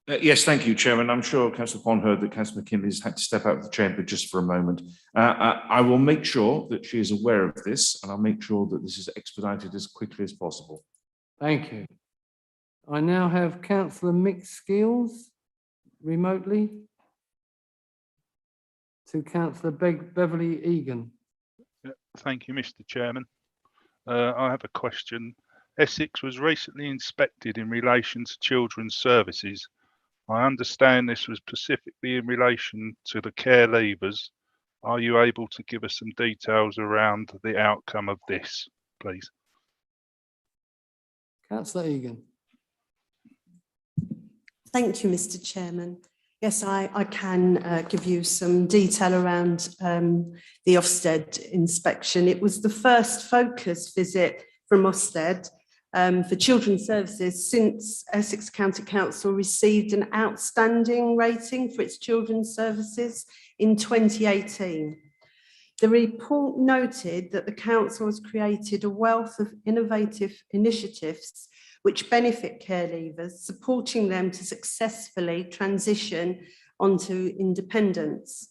Yes, thank you, Chairman. I'm sure Councillor Pond heard that Councillor McKinley's had to step out of the chamber just for a moment. I will make sure that she is aware of this, and I'll make sure that this is expedited as quickly as possible.
Thank you. I now have Councillor Mick Skills remotely to Councillor Beverly Egan.
Thank you, Mr. Chairman. I have a question. Essex was recently inspected in relation to children's services. I understand this was specifically in relation to the care leavers. Are you able to give us some details around the outcome of this, please?
Councillor Egan.
Thank you, Mr. Chairman. Yes, I can give you some detail around the Ofsted inspection. It was the first focus visit from Ofsted for children's services since Essex County Council received an outstanding rating for its children's services in 2018. The report noted that the council has created a wealth of innovative initiatives which benefit care leavers, supporting them to successfully transition onto independence.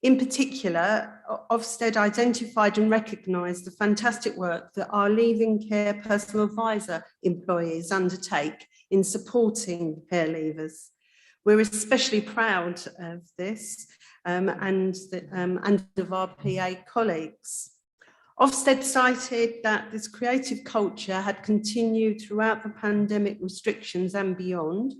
In particular, Ofsted identified and recognised the fantastic work that our leaving care personal advisor employees undertake in supporting care leavers. We're especially proud of this and of our PA colleagues. Ofsted cited that this creative culture had continued throughout the pandemic restrictions and beyond,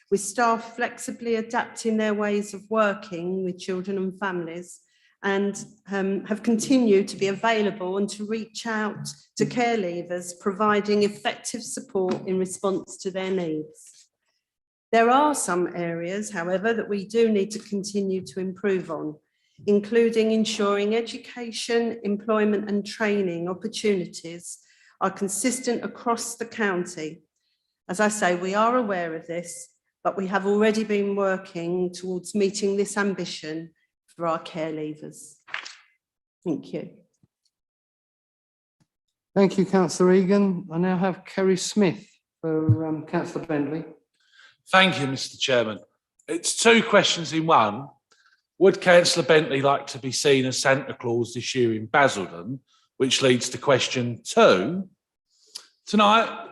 with staff flexibly adapting their ways of working with children and families, and have continued to be available and to reach out to care leavers, providing effective support in response to their needs. There are some areas, however, that we do need to continue to improve on, including ensuring education, employment and training opportunities are consistent across the county. As I say, we are aware of this, but we have already been working towards meeting this ambition for our care leavers. Thank you.
Thank you, Councillor Egan. I now have Kerry Smith for Councillor Bentley.
Thank you, Mr. Chairman. It's two questions in one. Would Councillor Bentley like to be seen as Santa Claus this year in Basildon? Which leads to question two. Tonight,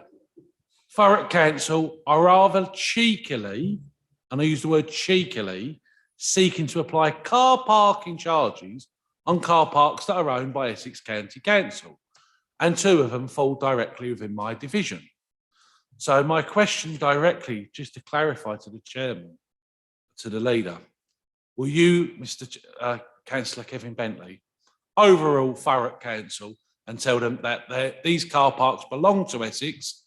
Thurrock Council are rather cheekily, and I use the word cheekily, seeking to apply car parking charges on car parks that are owned by Essex County Council, and two of them fall directly within my division. So my question directly, just to clarify to the chairman, to the leader, will you, Councillor Kevin Bentley, overrule Thurrock Council and tell them that these car parks belong to Essex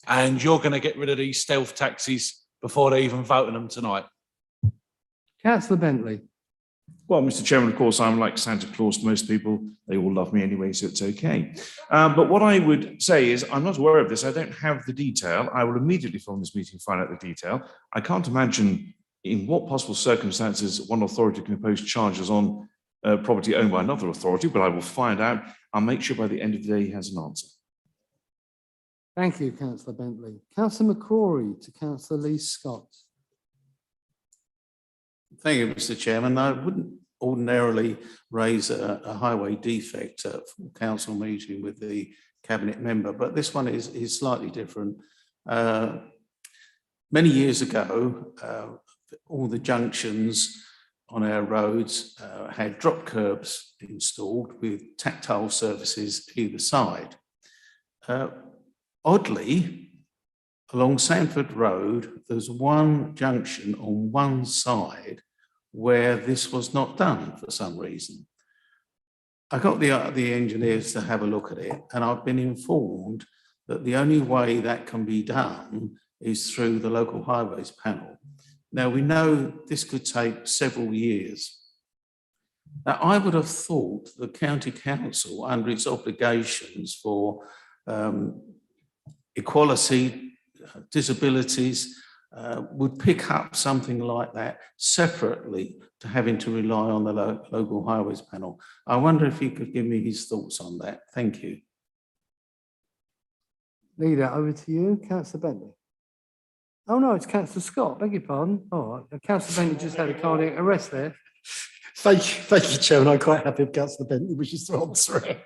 and you're going to get rid of these stealth taxis before they even vote on them tonight?
Councillor Bentley.
Well, Mr. Chairman, of course, I'm like Santa Claus to most people. They all love me anyway, so it's okay. But what I would say is I'm not aware of this. I don't have the detail. I will immediately from this meeting find out the detail. I can't imagine in what possible circumstances one authority can impose charges on property owned by another authority, but I will find out. I'll make sure by the end of the day he has an answer.
Thank you, Councillor Bentley. Councillor Mccrory to Councillor Lee Scott.
Thank you, Mr. Chairman. I wouldn't ordinarily raise a highway defect at full council meeting with the cabinet member, but this one is slightly different. Many years ago, all the junctions on our roads had drop curbs installed with tactile surfaces either side. Oddly, along Sanford Road, there's one junction on one side where this was not done for some reason. I got the engineers to have a look at it, and I've been informed that the only way that can be done is through the local highways panel. Now, we know this could take several years. Now, I would have thought the county council, under its obligations for equality, disabilities, would pick up something like that separately to having to rely on the local highways panel. I wonder if he could give me his thoughts on that. Thank you.
Leader, over to you, Councillor Bentley. Oh no, it's Councillor Scott, beg your pardon. All right, Councillor Bentley just had a cardiac arrest there.
Thank you, Chairman. I'm quite happy if Councillor Bentley wishes to answer it.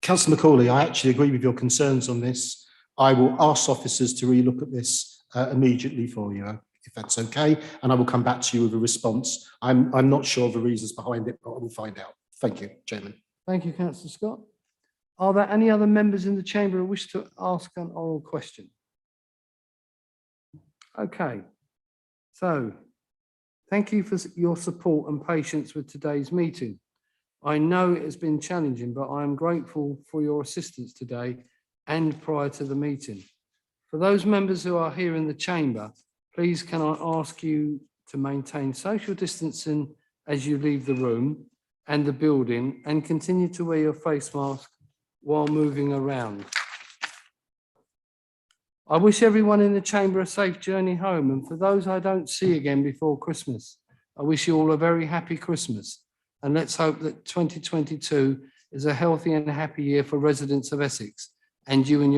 Councillor Mccrory, I actually agree with your concerns on this. I will ask officers to relook at this immediately for you, if that's okay, and I will come back to you with a response. I'm not sure of the reasons behind it, but I will find out. Thank you, Chairman.
Thank you, Councillor Scott. Are there any other members in the chamber who wish to ask an oral question? Okay, so thank you for your support and patience with today's meeting. I know it has been challenging, but I am grateful for your assistance today and prior to the meeting. For those members who are here in the chamber, please can I ask you to maintain social distancing as you leave the room and the building, and continue to wear your face mask while moving around. I wish everyone in the chamber a safe journey home, and for those I don't see again before Christmas, I wish you all a very happy Christmas, and let's hope that 2022 is a healthy and happy year for residents of Essex and you and your